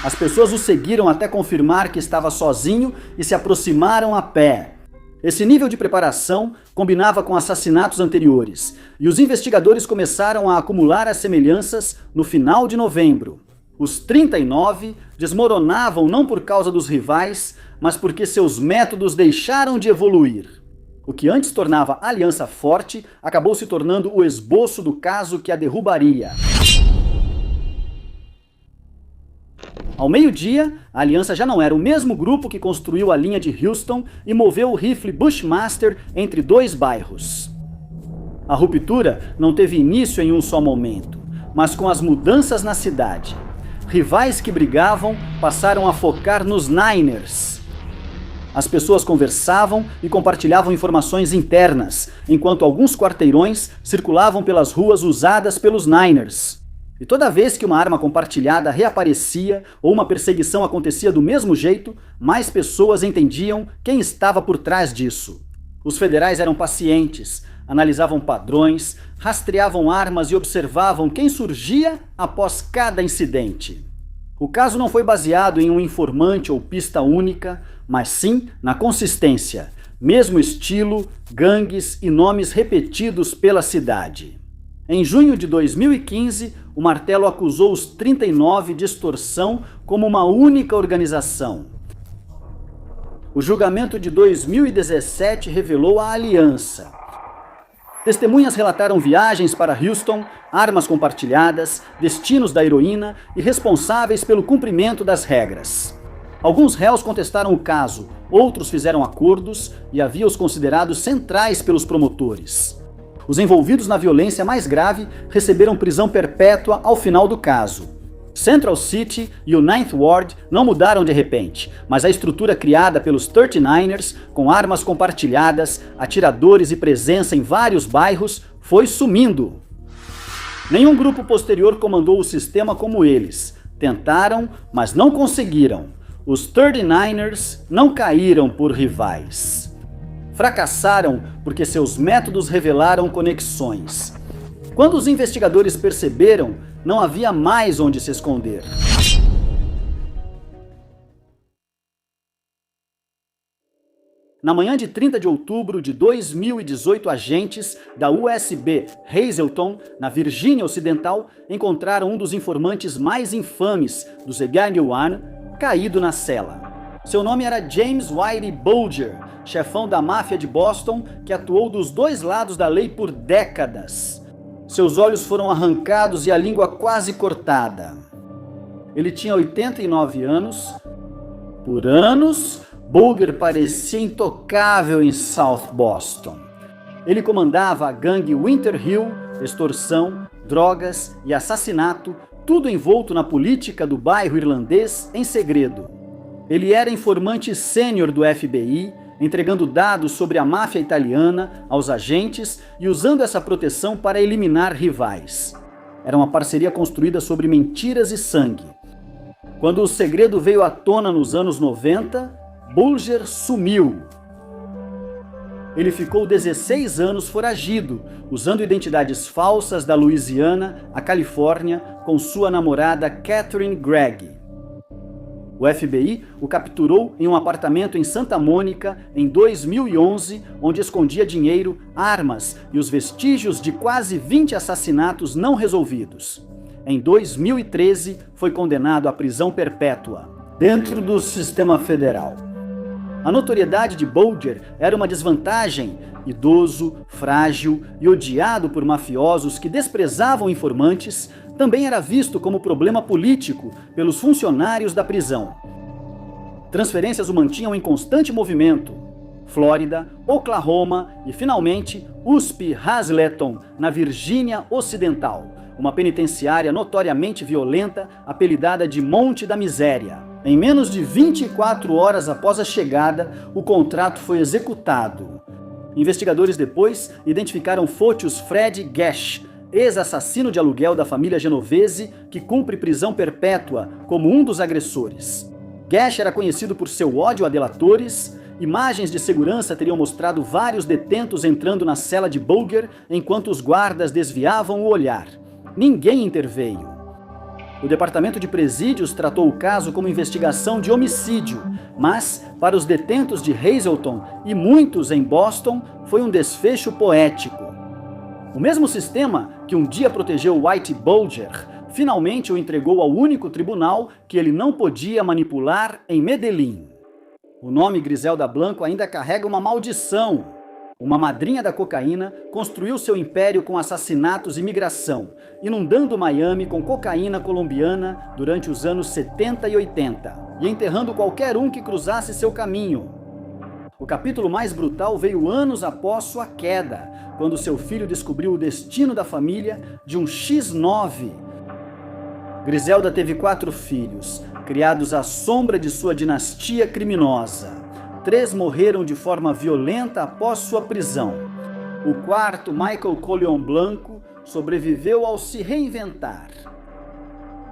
As pessoas o seguiram até confirmar que estava sozinho e se aproximaram a pé. Esse nível de preparação combinava com assassinatos anteriores, e os investigadores começaram a acumular as semelhanças no final de novembro. Os 39 desmoronavam não por causa dos rivais, mas porque seus métodos deixaram de evoluir. O que antes tornava a aliança forte acabou se tornando o esboço do caso que a derrubaria. Ao meio-dia, a aliança já não era o mesmo grupo que construiu a linha de Houston e moveu o rifle Bushmaster entre 2 bairros. A ruptura não teve início em um só momento, mas com as mudanças na cidade. Rivais que brigavam passaram a focar nos Niners. As pessoas conversavam e compartilhavam informações internas, enquanto alguns quarteirões circulavam pelas ruas usadas pelos Niners. E toda vez que uma arma compartilhada reaparecia ou uma perseguição acontecia do mesmo jeito, mais pessoas entendiam quem estava por trás disso. Os federais eram pacientes, analisavam padrões, rastreavam armas e observavam quem surgia após cada incidente. O caso não foi baseado em um informante ou pista única, mas sim na consistência, mesmo estilo, gangues e nomes repetidos pela cidade. Em junho de 2015, o Martelo acusou os 39 de extorsão como uma única organização. O julgamento de 2017 revelou a aliança. Testemunhas relataram viagens para Houston, armas compartilhadas, destinos da heroína e responsáveis pelo cumprimento das regras. Alguns réus contestaram o caso, outros fizeram acordos e havia os considerados centrais pelos promotores. Os envolvidos na violência mais grave receberam prisão perpétua ao final do caso. Central City e o 9th Ward não mudaram de repente, mas a estrutura criada pelos 39ers, com armas compartilhadas, atiradores e presença em vários bairros, foi sumindo. Nenhum grupo posterior comandou o sistema como eles. Tentaram, mas não conseguiram. Os 39ers não caíram por rivais. Fracassaram porque seus métodos revelaram conexões. Quando os investigadores perceberam, não havia mais onde se esconder. Na manhã de 30 de outubro de 2018, agentes da USB Hazleton, na Virgínia Ocidental, encontraram um dos informantes mais infames do Zegarny One caído na cela. Seu nome era James Whitey Bulger, chefão da máfia de Boston, que atuou dos dois lados da lei por décadas. Seus olhos foram arrancados e a língua quase cortada. Ele tinha 89 anos. Por anos, Bulger parecia intocável em South Boston. Ele comandava a gangue Winter Hill, extorsão, drogas e assassinato, tudo envolto na política do bairro irlandês em segredo. Ele era informante sênior do FBI, entregando dados sobre a máfia italiana aos agentes e usando essa proteção para eliminar rivais. Era uma parceria construída sobre mentiras e sangue. Quando o segredo veio à tona nos anos 90, Bulger sumiu. Ele ficou 16 anos foragido, usando identidades falsas da Louisiana à Califórnia com sua namorada Catherine Gregg. O FBI o capturou em um apartamento em Santa Mônica em 2011, onde escondia dinheiro, armas e os vestígios de quase 20 assassinatos não resolvidos. Em 2013, foi condenado à prisão perpétua, dentro do sistema federal. A notoriedade de Bulger era uma desvantagem. Idoso, frágil e odiado por mafiosos que desprezavam informantes, também era visto como problema político pelos funcionários da prisão. Transferências o mantinham em constante movimento. Flórida, Oklahoma e, finalmente, USP Hazleton, na Virgínia Ocidental, uma penitenciária notoriamente violenta, apelidada de Monte da Miséria. Em menos de 24 horas após a chegada, o contrato foi executado. Investigadores depois identificaram Photios Fred Gash, ex-assassino de aluguel da família Genovese, que cumpre prisão perpétua como um dos agressores. Gash era conhecido por seu ódio a delatores. Imagens de segurança teriam mostrado vários detentos entrando na cela de Bulger enquanto os guardas desviavam o olhar. Ninguém interveio. O Departamento de Presídios tratou o caso como investigação de homicídio, mas, para os detentos de Hazleton e muitos em Boston, foi um desfecho poético. O mesmo sistema que um dia protegeu Whitey Bulger, finalmente o entregou ao único tribunal que ele não podia manipular em Medellín. O nome Griselda Blanco ainda carrega uma maldição. Uma madrinha da cocaína construiu seu império com assassinatos e migração, inundando Miami com cocaína colombiana durante os anos 70 e 80, e enterrando qualquer um que cruzasse seu caminho. O capítulo mais brutal veio anos após sua queda, quando seu filho descobriu o destino da família de um X9. Griselda teve 4 filhos, criados à sombra de sua dinastia criminosa. 3 morreram de forma violenta após sua prisão. O 4º, Michael Coleon Blanco, sobreviveu ao se reinventar.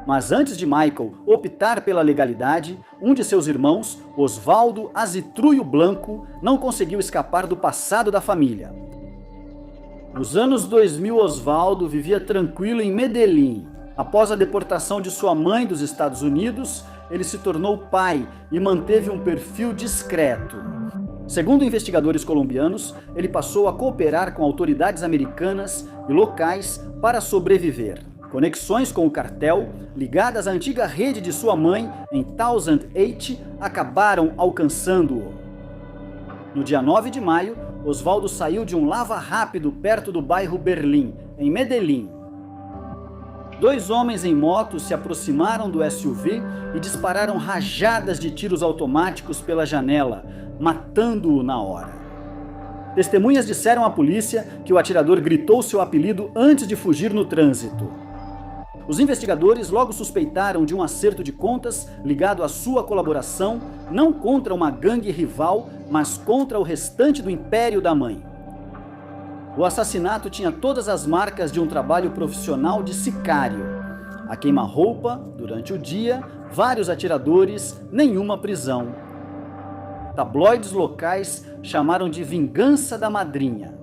Mas antes de Michael optar pela legalidade, um de seus irmãos, Osvaldo Azitrúio Blanco, não conseguiu escapar do passado da família. Nos anos 2000, Osvaldo vivia tranquilo em Medellín. Após a deportação de sua mãe dos Estados Unidos, ele se tornou pai e manteve um perfil discreto. Segundo investigadores colombianos, ele passou a cooperar com autoridades americanas e locais para sobreviver. Conexões com o cartel, ligadas à antiga rede de sua mãe em Thousand Oak, acabaram alcançando-o. No dia 9 de maio, Osvaldo saiu de um lava-rápido perto do bairro Berlim, em Medellín. 2 homens em moto se aproximaram do SUV e dispararam rajadas de tiros automáticos pela janela, matando-o na hora. Testemunhas disseram à polícia que o atirador gritou seu apelido antes de fugir no trânsito. Os investigadores logo suspeitaram de um acerto de contas ligado à sua colaboração, não contra uma gangue rival, mas contra o restante do império da mãe. O assassinato tinha todas as marcas de um trabalho profissional de sicário. A queima-roupa, durante o dia, vários atiradores, nenhuma prisão. Tabloides locais chamaram de vingança da madrinha.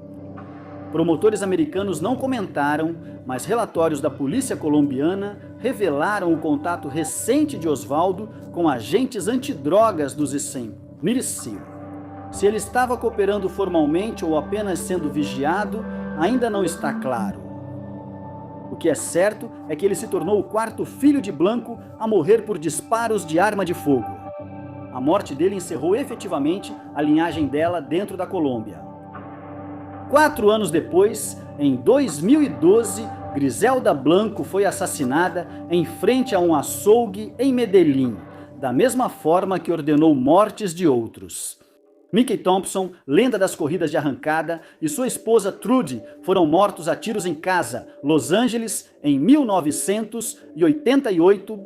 Promotores americanos não comentaram, mas relatórios da polícia colombiana revelaram o contato recente de Osvaldo com agentes antidrogas dos ICEM, Mircea. Se ele estava cooperando formalmente ou apenas sendo vigiado, ainda não está claro. O que é certo é que ele se tornou o quarto filho de Blanco a morrer por disparos de arma de fogo. A morte dele encerrou efetivamente a linhagem dela dentro da Colômbia. 4 anos depois, em 2012, Griselda Blanco foi assassinada em frente a um açougue em Medellín, da mesma forma que ordenou mortes de outros. Mickey Thompson, lenda das corridas de arrancada, e sua esposa Trudy foram mortos a tiros em casa, Los Angeles, em 1988.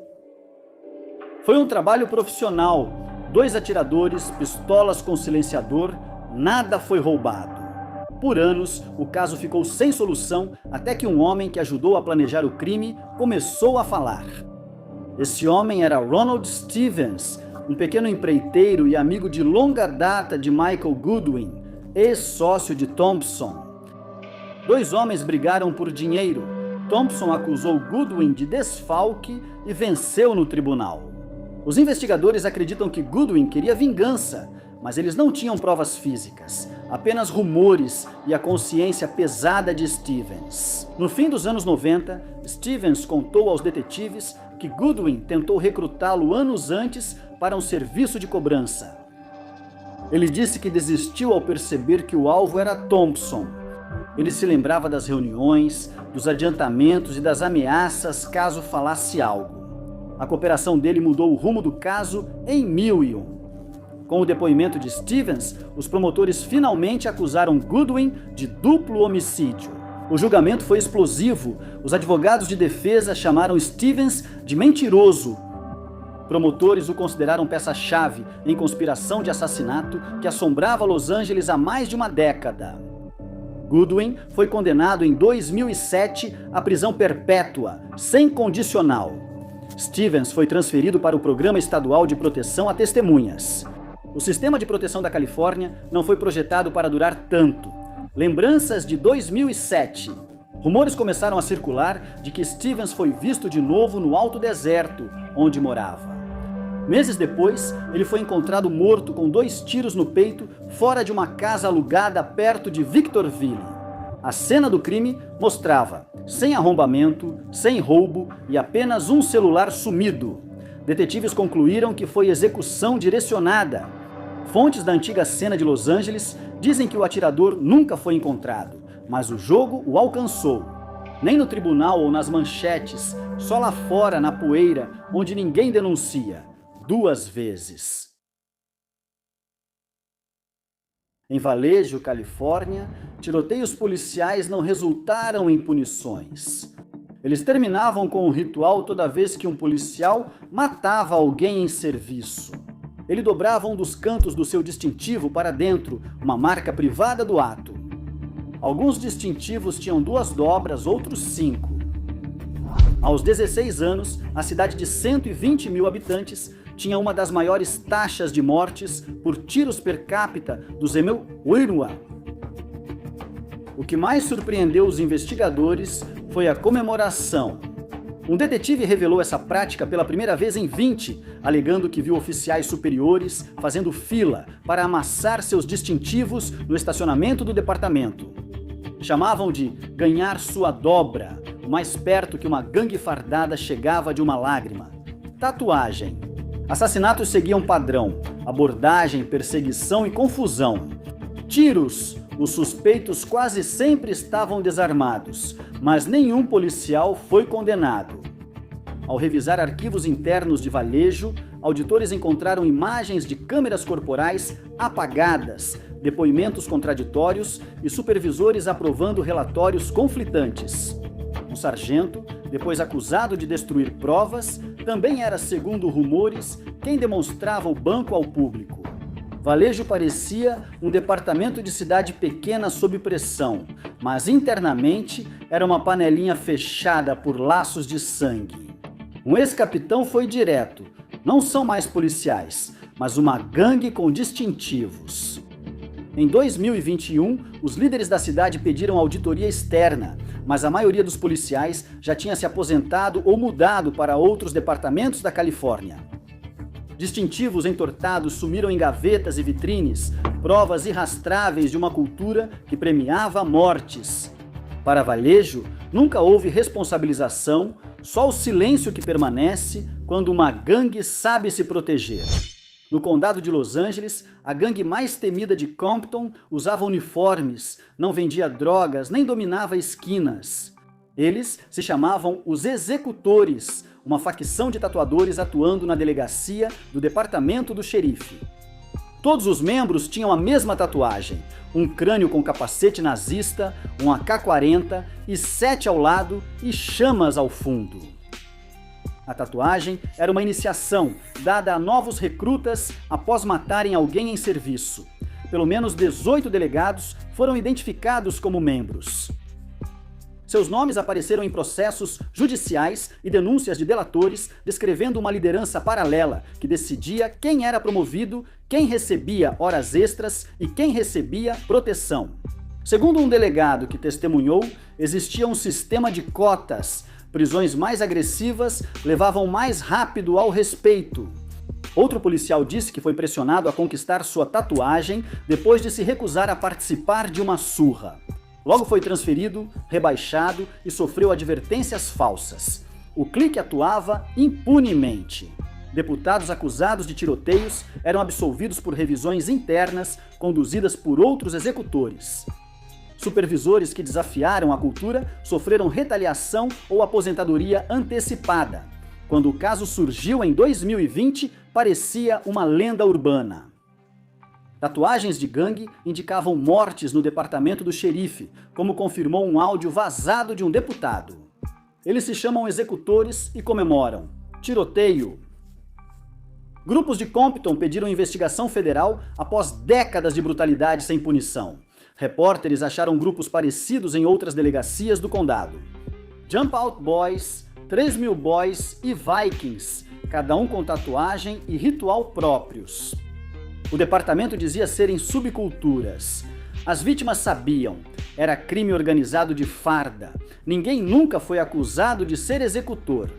Foi um trabalho profissional, 2 atiradores, pistolas com silenciador, nada foi roubado. Por anos, o caso ficou sem solução até que um homem que ajudou a planejar o crime começou a falar. Esse homem era Ronald Stevens, um pequeno empreiteiro e amigo de longa data de Michael Goodwin, ex-sócio de Thompson. 2 homens brigaram por dinheiro. Thompson acusou Goodwin de desfalque e venceu no tribunal. Os investigadores acreditam que Goodwin queria vingança, mas eles não tinham provas físicas, apenas rumores e a consciência pesada de Stevens. No fim dos anos 90, Stevens contou aos detetives que Goodwin tentou recrutá-lo anos antes para um serviço de cobrança. Ele disse que desistiu ao perceber que o alvo era Thompson. Ele se lembrava das reuniões, dos adiantamentos e das ameaças caso falasse algo. A cooperação dele mudou o rumo do caso em 1001. Com o depoimento de Stevens, os promotores finalmente acusaram Goodwin de duplo homicídio. O julgamento foi explosivo. Os advogados de defesa chamaram Stevens de mentiroso. Promotores o consideraram peça-chave em conspiração de assassinato que assombrava Los Angeles há mais de uma década. Goodwin foi condenado em 2007 à prisão perpétua, sem condicional. Stevens foi transferido para o Programa Estadual de Proteção a Testemunhas. O sistema de proteção da Califórnia não foi projetado para durar tanto. Lembranças de 2007. Rumores começaram a circular de que Stevens foi visto de novo no Alto Deserto, onde morava. Meses depois, ele foi encontrado morto com 2 tiros no peito fora de uma casa alugada perto de Victorville. A cena do crime mostrava sem arrombamento, sem roubo e apenas um celular sumido. Detetives concluíram que foi execução direcionada. Fontes da antiga cena de Los Angeles dizem que o atirador nunca foi encontrado, mas o jogo o alcançou. Nem no tribunal ou nas manchetes, só lá fora, na poeira, onde ninguém denuncia. 2 vezes. Em Vallejo, Califórnia, tiroteios policiais não resultaram em punições. Eles terminavam com um ritual toda vez que um policial matava alguém em serviço. Ele dobrava um dos cantos do seu distintivo para dentro, uma marca privada do ato. Alguns distintivos tinham 2 dobras, outros 5. Aos 16 anos, a cidade de 120 mil habitantes tinha uma das maiores taxas de mortes por tiros per capita do Zemel-Wirwa. O que mais surpreendeu os investigadores foi a comemoração. Um detetive revelou essa prática pela primeira vez em 20, alegando que viu oficiais superiores fazendo fila para amassar seus distintivos no estacionamento do departamento. Chamavam de ganhar sua dobra, o mais perto que uma gangue fardada chegava de uma lágrima. Tatuagem. Assassinatos seguiam padrão: abordagem, perseguição e confusão. Tiros. Os suspeitos quase sempre estavam desarmados, mas nenhum policial foi condenado. Ao revisar arquivos internos de Vallejo, auditores encontraram imagens de câmeras corporais apagadas, depoimentos contraditórios e supervisores aprovando relatórios conflitantes. Um sargento, depois acusado de destruir provas, também era, segundo rumores, quem demonstrava o banco ao público. Vallejo parecia um departamento de cidade pequena sob pressão, mas internamente era uma panelinha fechada por laços de sangue. Um ex-capitão foi direto. Não são mais policiais, mas uma gangue com distintivos. Em 2021, os líderes da cidade pediram auditoria externa, mas a maioria dos policiais já tinha se aposentado ou mudado para outros departamentos da Califórnia. Distintivos entortados sumiram em gavetas e vitrines, provas irrastráveis de uma cultura que premiava mortes. Para Vallejo, nunca houve responsabilização, só o silêncio que permanece quando uma gangue sabe se proteger. No condado de Los Angeles, a gangue mais temida de Compton usava uniformes, não vendia drogas, nem dominava esquinas. Eles se chamavam os Executores, uma facção de tatuadores atuando na delegacia do departamento do xerife. Todos os membros tinham a mesma tatuagem, um crânio com capacete nazista, um AK-40 e 7 ao lado e chamas ao fundo. A tatuagem era uma iniciação dada a novos recrutas após matarem alguém em serviço. Pelo menos 18 delegados foram identificados como membros. Seus nomes apareceram em processos judiciais e denúncias de delatores descrevendo uma liderança paralela que decidia quem era promovido, quem recebia horas extras e quem recebia proteção. Segundo um delegado que testemunhou, existia um sistema de cotas. Prisões mais agressivas levavam mais rápido ao respeito. Outro policial disse que foi pressionado a conquistar sua tatuagem depois de se recusar a participar de uma surra. Logo foi transferido, rebaixado e sofreu advertências falsas. O clique atuava impunemente. Deputados acusados de tiroteios eram absolvidos por revisões internas conduzidas por outros executores. Supervisores que desafiaram a cultura sofreram retaliação ou aposentadoria antecipada. Quando o caso surgiu em 2020, parecia uma lenda urbana. Tatuagens de gangue indicavam mortes no departamento do xerife, como confirmou um áudio vazado de um deputado. Eles se chamam executores e comemoram. Tiroteio. Grupos de Compton pediram investigação federal após décadas de brutalidade sem punição. Repórteres acharam grupos parecidos em outras delegacias do condado. Jump Out Boys, 3.000 Boys e Vikings, cada um com tatuagem e ritual próprios. O departamento dizia serem subculturas. As vítimas sabiam, era crime organizado de farda. Ninguém nunca foi acusado de ser executor.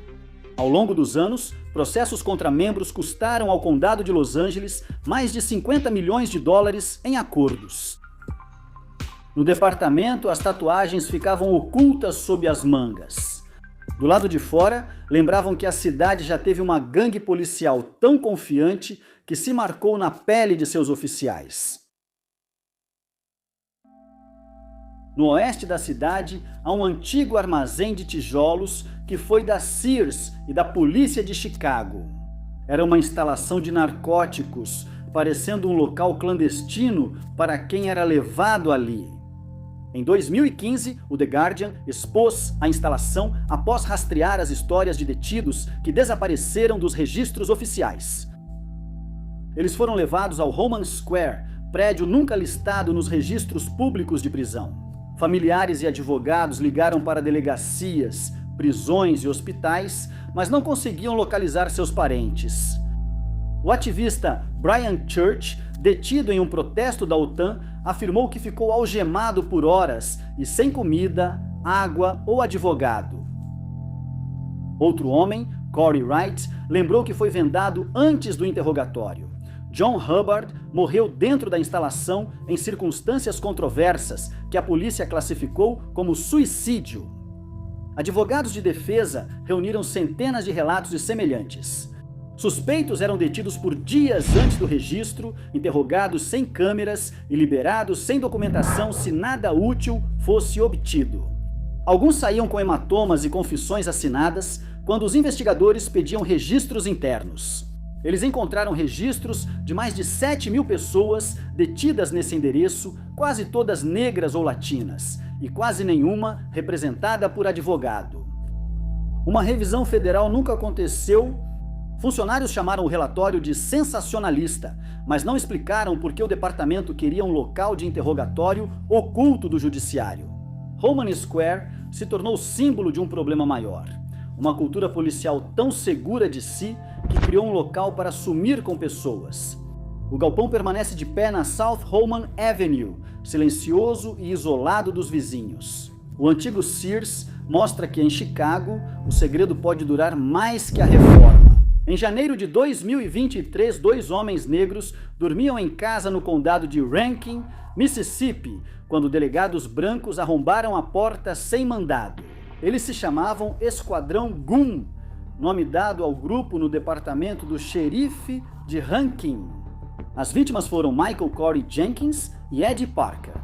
Ao longo dos anos, processos contra membros custaram ao condado de Los Angeles mais de 50 milhões de dólares em acordos. No departamento, as tatuagens ficavam ocultas sob as mangas. Do lado de fora, lembravam que a cidade já teve uma gangue policial tão confiante que se marcou na pele de seus oficiais. No oeste da cidade, há um antigo armazém de tijolos que foi da Sears e da polícia de Chicago. Era uma instalação de narcóticos, parecendo um local clandestino para quem era levado ali. Em 2015, o The Guardian expôs a instalação após rastrear as histórias de detidos que desapareceram dos registros oficiais. Eles foram levados ao Roman Square, prédio nunca listado nos registros públicos de prisão. Familiares e advogados ligaram para delegacias, prisões e hospitais, mas não conseguiam localizar seus parentes. O ativista Brian Church, detido em um protesto da OTAN, afirmou que ficou algemado por horas e sem comida, água ou advogado. Outro homem, Corey Wright, lembrou que foi vendado antes do interrogatório. John Hubbard morreu dentro da instalação em circunstâncias controversas que a polícia classificou como suicídio. Advogados de defesa reuniram centenas de relatos semelhantes. Suspeitos eram detidos por dias antes do registro, interrogados sem câmeras e liberados sem documentação se nada útil fosse obtido. Alguns saíam com hematomas e confissões assinadas quando os investigadores pediam registros internos. Eles encontraram registros de mais de 7.000 pessoas detidas nesse endereço, quase todas negras ou latinas, e quase nenhuma representada por advogado. Uma revisão federal nunca aconteceu. Funcionários chamaram o relatório de sensacionalista, mas não explicaram por que o departamento queria um local de interrogatório oculto do judiciário. Roman Square se tornou símbolo de um problema maior. uma cultura policial tão segura de si que criou um local para sumir com pessoas. O galpão permanece de pé na South Holman Avenue, silencioso e isolado dos vizinhos. O antigo Sears mostra que em Chicago o segredo pode durar mais que a reforma. Em janeiro de 2023, 2 homens negros dormiam em casa no condado de Rankin, Mississippi, quando delegados brancos arrombaram a porta sem mandado. Eles se chamavam Esquadrão Goon, nome dado ao grupo no departamento do xerife de Rankin. As vítimas foram Michael Corey Jenkins e Eddie Parker.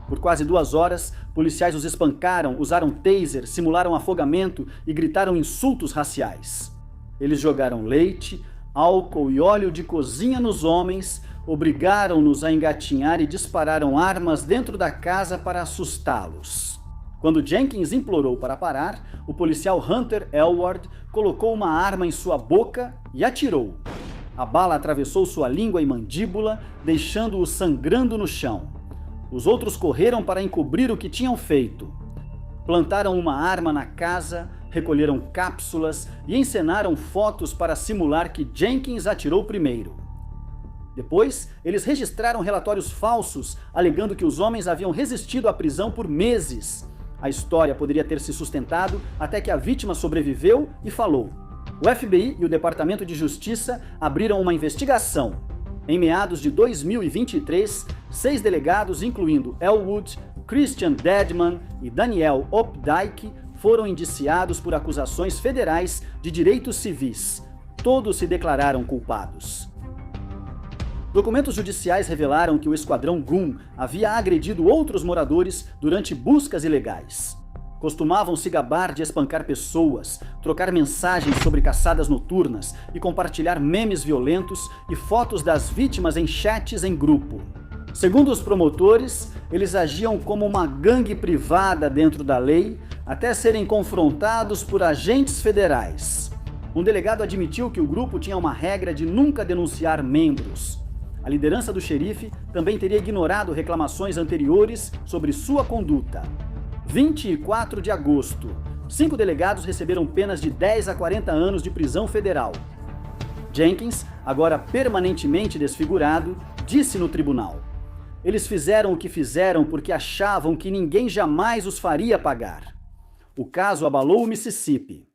Por quase 2 horas, policiais os espancaram, usaram taser, simularam afogamento e gritaram insultos raciais. Eles jogaram leite, álcool e óleo de cozinha nos homens, obrigaram-nos a engatinhar e dispararam armas dentro da casa para assustá-los. Quando Jenkins implorou para parar, o policial Hunter Elward colocou uma arma em sua boca e atirou. A bala atravessou sua língua e mandíbula, deixando-o sangrando no chão. Os outros correram para encobrir o que tinham feito. Plantaram uma arma na casa, recolheram cápsulas e encenaram fotos para simular que Jenkins atirou primeiro. Depois, eles registraram relatórios falsos, alegando que os homens haviam resistido à prisão por meses. A história poderia ter se sustentado até que a vítima sobreviveu e falou. O FBI e o Departamento de Justiça abriram uma investigação. Em meados de 2023, 6 delegados, incluindo Elwood, Christian Dedman e Daniel Opdyke, foram indiciados por acusações federais de direitos civis. Todos se declararam culpados. Documentos judiciais revelaram que o Esquadrão Goon havia agredido outros moradores durante buscas ilegais. Costumavam se gabar de espancar pessoas, trocar mensagens sobre caçadas noturnas e compartilhar memes violentos e fotos das vítimas em chats em grupo. Segundo os promotores, eles agiam como uma gangue privada dentro da lei, até serem confrontados por agentes federais. Um delegado admitiu que o grupo tinha uma regra de nunca denunciar membros. A liderança do xerife também teria ignorado reclamações anteriores sobre sua conduta. 24 de agosto, 5 delegados receberam penas de 10 a 40 anos de prisão federal. Jenkins, agora permanentemente desfigurado, disse no tribunal: "Eles fizeram o que fizeram porque achavam que ninguém jamais os faria pagar." O caso abalou o Mississippi.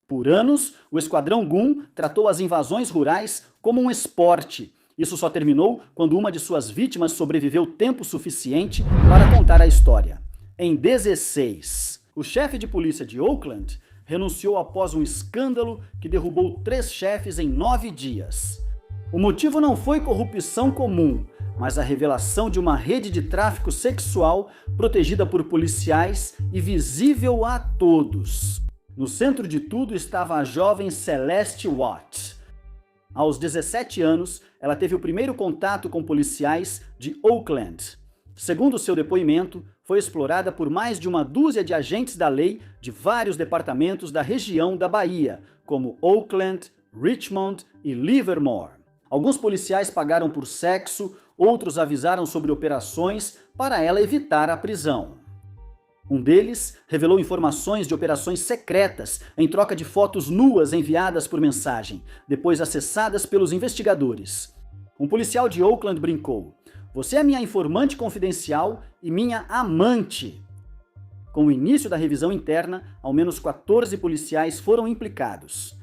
Por anos, o Esquadrão Goon tratou as invasões rurais como um esporte. Isso só terminou quando uma de suas vítimas sobreviveu tempo suficiente para contar a história. Em 16, o chefe de polícia de Oakland renunciou após um escândalo que derrubou 3 chefes em 9 dias. O motivo não foi corrupção comum, mas a revelação de uma rede de tráfico sexual protegida por policiais e visível a todos. No centro de tudo estava a jovem Celeste Watt. Aos 17 anos, ela teve o primeiro contato com policiais de Oakland. Segundo seu depoimento, foi explorada por mais de uma dúzia de agentes da lei de vários departamentos da região da Bahia, como Oakland, Richmond e Livermore. Alguns policiais pagaram por sexo, outros avisaram sobre operações para ela evitar a prisão. Um deles revelou informações de operações secretas em troca de fotos nuas enviadas por mensagem, depois acessadas pelos investigadores. Um policial de Oakland brincou: "Você é minha informante confidencial e minha amante." Com o início da revisão interna, ao menos 14 policiais foram implicados.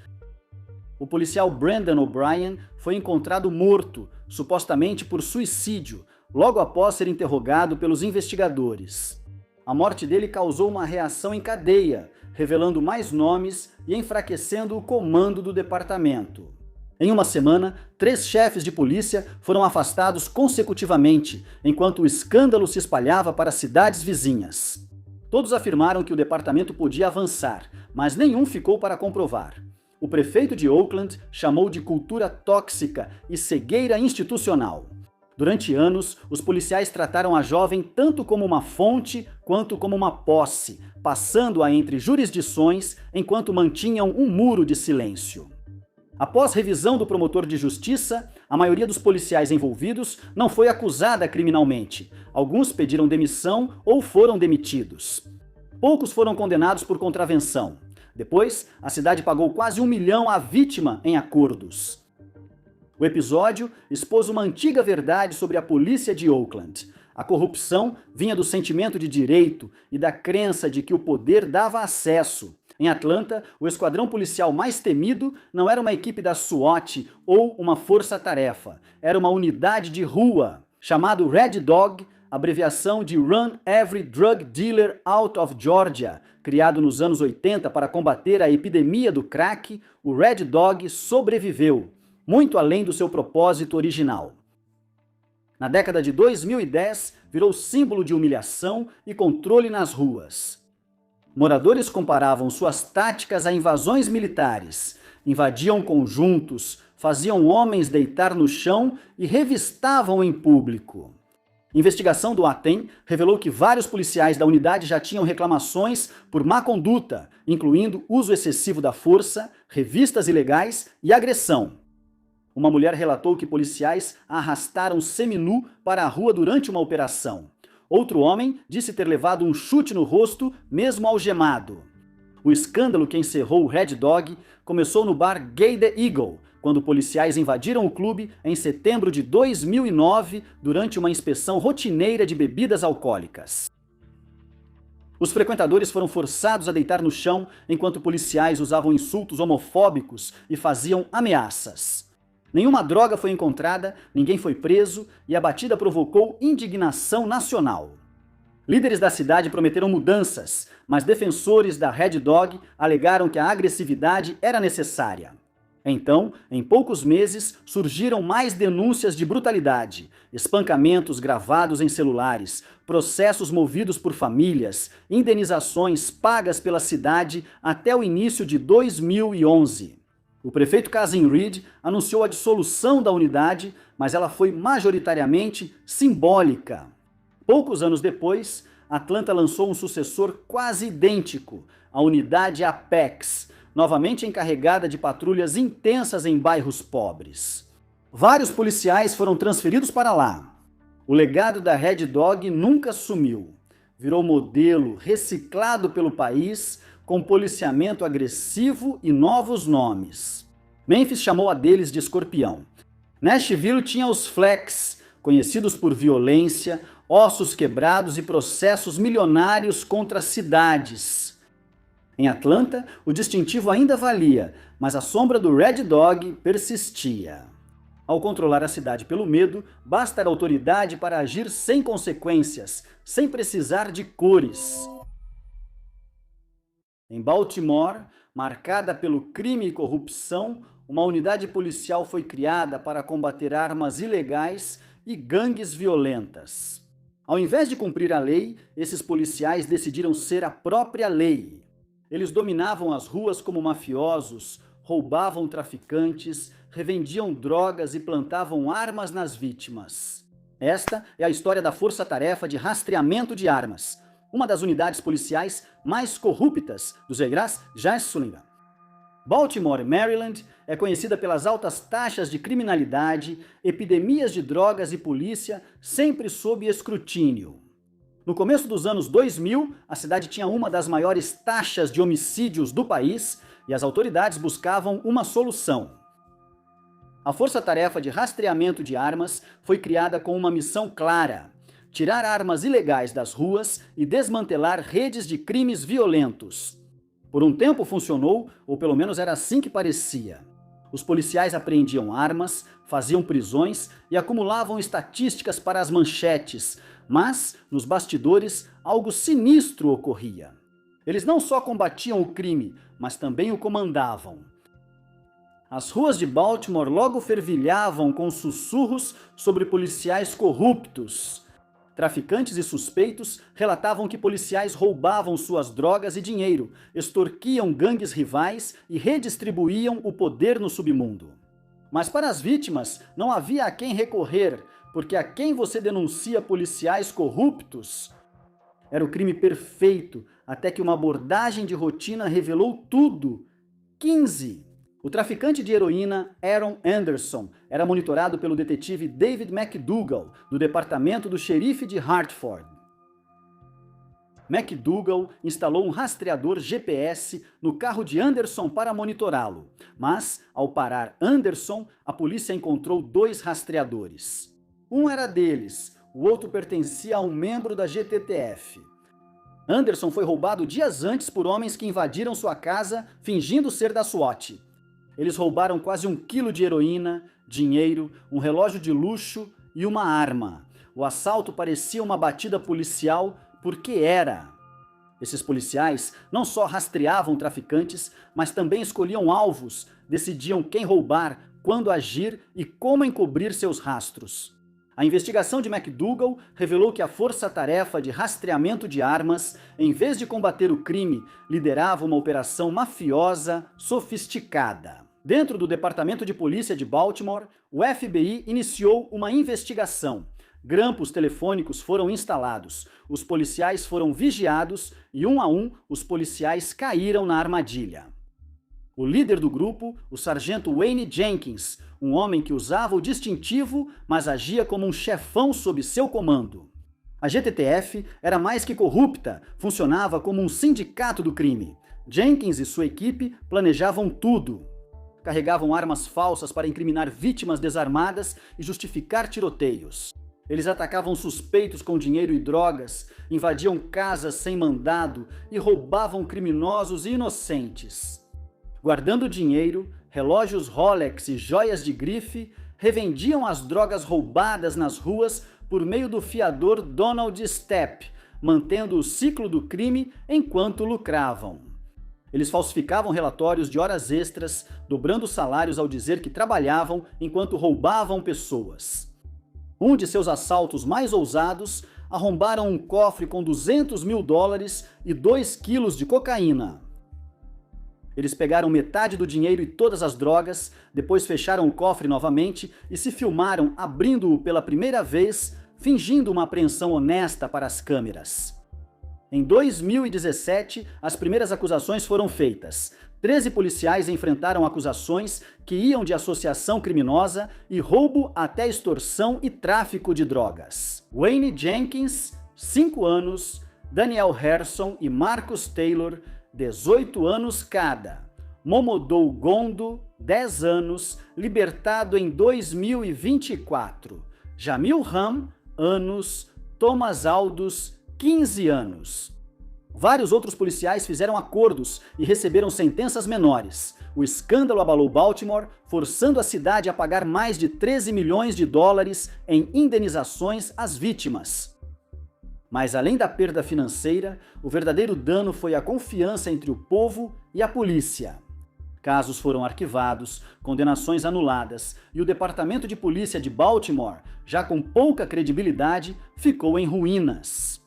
O policial Brandon O'Brien foi encontrado morto, supostamente por suicídio, logo após ser interrogado pelos investigadores. A morte dele causou uma reação em cadeia, revelando mais nomes e enfraquecendo o comando do departamento. Em uma semana, 3 chefes de polícia foram afastados consecutivamente, enquanto o escândalo se espalhava para cidades vizinhas. Todos afirmaram que o departamento podia avançar, mas nenhum ficou para comprovar. O prefeito de Oakland chamou de cultura tóxica e cegueira institucional. Durante anos, os policiais trataram a jovem tanto como uma fonte quanto como uma posse, passando-a entre jurisdições enquanto mantinham um muro de silêncio. Após revisão do promotor de justiça, a maioria dos policiais envolvidos não foi acusada criminalmente. Alguns pediram demissão ou foram demitidos. Poucos foram condenados por contravenção. Depois, a cidade pagou quase R$1 milhão à vítima em acordos. O episódio expôs uma antiga verdade sobre a polícia de Oakland. A corrupção vinha do sentimento de direito e da crença de que o poder dava acesso. Em Atlanta, o esquadrão policial mais temido não era uma equipe da SWAT ou uma força-tarefa. Era uma unidade de rua, chamado Red Dog, abreviação de Run Every Drug Dealer Out of Georgia. Criado nos anos 80 para combater a epidemia do crack, o Red Dog sobreviveu, muito além do seu propósito original. Na década de 2010, virou símbolo de humilhação e controle nas ruas. Moradores comparavam suas táticas a invasões militares, invadiam conjuntos, faziam homens deitar no chão e revistavam em público. Investigação do ATEM revelou que vários policiais da unidade já tinham reclamações por má conduta, incluindo uso excessivo da força, revistas ilegais e agressão. Uma mulher relatou que policiais a arrastaram seminu para a rua durante uma operação. Outro homem disse ter levado um chute no rosto, mesmo algemado. O escândalo que encerrou o Red Dog começou no bar Gay The Eagle, quando policiais invadiram o clube em setembro de 2009 durante uma inspeção rotineira de bebidas alcoólicas. Os frequentadores foram forçados a deitar no chão enquanto policiais usavam insultos homofóbicos e faziam ameaças. Nenhuma droga foi encontrada, ninguém foi preso e a batida provocou indignação nacional. Líderes da cidade prometeram mudanças, mas defensores da Red Dog alegaram que a agressividade era necessária. Então, em poucos meses, surgiram mais denúncias de brutalidade, espancamentos gravados em celulares, processos movidos por famílias, indenizações pagas pela cidade até o início de 2011. O prefeito Kazim Reed anunciou a dissolução da unidade, mas ela foi majoritariamente simbólica. Poucos anos depois, Atlanta lançou um sucessor quase idêntico, a unidade Apex, novamente encarregada de patrulhas intensas em bairros pobres. Vários policiais foram transferidos para lá. O legado da Red Dog nunca sumiu. Virou modelo reciclado pelo país, com policiamento agressivo e novos nomes. Memphis chamou a deles de escorpião. Nashville tinha os Flex, conhecidos por violência, ossos quebrados e processos milionários contra cidades. Em Atlanta, o distintivo ainda valia, mas a sombra do Red Dog persistia. Ao controlar a cidade pelo medo, basta a autoridade para agir sem consequências, sem precisar de cores. Em Baltimore, marcada pelo crime e corrupção, uma unidade policial foi criada para combater armas ilegais e gangues violentas. Ao invés de cumprir a lei, esses policiais decidiram ser a própria lei. Eles dominavam as ruas como mafiosos, roubavam traficantes, revendiam drogas e plantavam armas nas vítimas. Esta é a história da Força-Tarefa de Rastreamento de Armas, uma das unidades policiais mais corruptas dos Egras Jaissulinga. Baltimore, Maryland, é conhecida pelas altas taxas de criminalidade, epidemias de drogas e polícia sempre sob escrutínio. No começo dos anos 2000, a cidade tinha uma das maiores taxas de homicídios do país e as autoridades buscavam uma solução. A Força-Tarefa de Rastreamento de Armas foi criada com uma missão clara: tirar armas ilegais das ruas e desmantelar redes de crimes violentos. Por um tempo funcionou, ou pelo menos era assim que parecia. Os policiais apreendiam armas, faziam prisões e acumulavam estatísticas para as manchetes, mas, nos bastidores, algo sinistro ocorria. Eles não só combatiam o crime, mas também o comandavam. As ruas de Baltimore logo fervilhavam com sussurros sobre policiais corruptos. Traficantes e suspeitos relatavam que policiais roubavam suas drogas e dinheiro, extorquiam gangues rivais e redistribuíam o poder no submundo. Mas para as vítimas não havia a quem recorrer, porque a quem você denuncia policiais corruptos? Era o crime perfeito, até que uma abordagem de rotina revelou tudo. 15. O traficante de heroína Aaron Anderson era monitorado pelo detetive David McDougall, do departamento do xerife de Hartford. McDougal instalou um rastreador GPS no carro de Anderson para monitorá-lo, mas, ao parar Anderson, a polícia encontrou 2 rastreadores. Um era deles, o outro pertencia a um membro da GTTF. Anderson foi roubado dias antes por homens que invadiram sua casa fingindo ser da SWAT. Eles roubaram quase 1 quilo de heroína, dinheiro, um relógio de luxo e uma arma. O assalto parecia uma batida policial porque era. Esses policiais não só rastreavam traficantes, mas também escolhiam alvos, decidiam quem roubar, quando agir e como encobrir seus rastros. A investigação de McDougal revelou que a força-tarefa de rastreamento de armas, em vez de combater o crime, liderava uma operação mafiosa sofisticada. Dentro do Departamento de Polícia de Baltimore, o FBI iniciou uma investigação. Grampos telefônicos foram instalados, os policiais foram vigiados e, um a um, os policiais caíram na armadilha. O líder do grupo, o sargento Wayne Jenkins, um homem que usava o distintivo, mas agia como um chefão sob seu comando. A GTTF era mais que corrupta, funcionava como um sindicato do crime. Jenkins e sua equipe planejavam tudo. Carregavam armas falsas para incriminar vítimas desarmadas e justificar tiroteios. Eles atacavam suspeitos com dinheiro e drogas, invadiam casas sem mandado e roubavam criminosos inocentes. Guardando dinheiro, relógios Rolex e joias de grife, revendiam as drogas roubadas nas ruas por meio do fiador Donald Stepp, mantendo o ciclo do crime enquanto lucravam. Eles falsificavam relatórios de horas extras, dobrando salários ao dizer que trabalhavam enquanto roubavam pessoas. Um de seus assaltos mais ousados, arrombaram um cofre com $200 mil e 2 quilos de cocaína. Eles pegaram metade do dinheiro e todas as drogas, depois fecharam o cofre novamente e se filmaram abrindo-o pela primeira vez, fingindo uma apreensão honesta para as câmeras. Em 2017, as primeiras acusações foram feitas. 13 policiais enfrentaram acusações que iam de associação criminosa e roubo até extorsão e tráfico de drogas. Wayne Jenkins, 5 anos, Daniel Harrison e Marcus Taylor, 18 anos cada. Momodou Gondo, 10 anos, libertado em 2024. Jamil Ram, anos. Thomas Aldous, 15 anos. Vários outros policiais fizeram acordos e receberam sentenças menores. O escândalo abalou Baltimore, forçando a cidade a pagar mais de $13 milhões em indenizações às vítimas. Mas além da perda financeira, o verdadeiro dano foi a confiança entre o povo e a polícia. Casos foram arquivados, condenações anuladas e o Departamento de Polícia de Baltimore, já com pouca credibilidade, ficou em ruínas.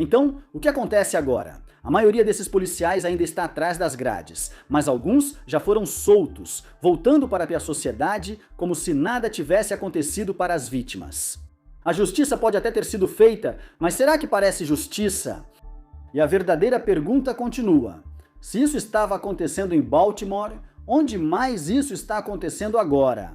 Então, o que acontece agora? A maioria desses policiais ainda está atrás das grades, mas alguns já foram soltos, voltando para a sociedade como se nada tivesse acontecido para as vítimas. A justiça pode até ter sido feita, mas será que parece justiça? E a verdadeira pergunta continua: se isso estava acontecendo em Baltimore, onde mais isso está acontecendo agora?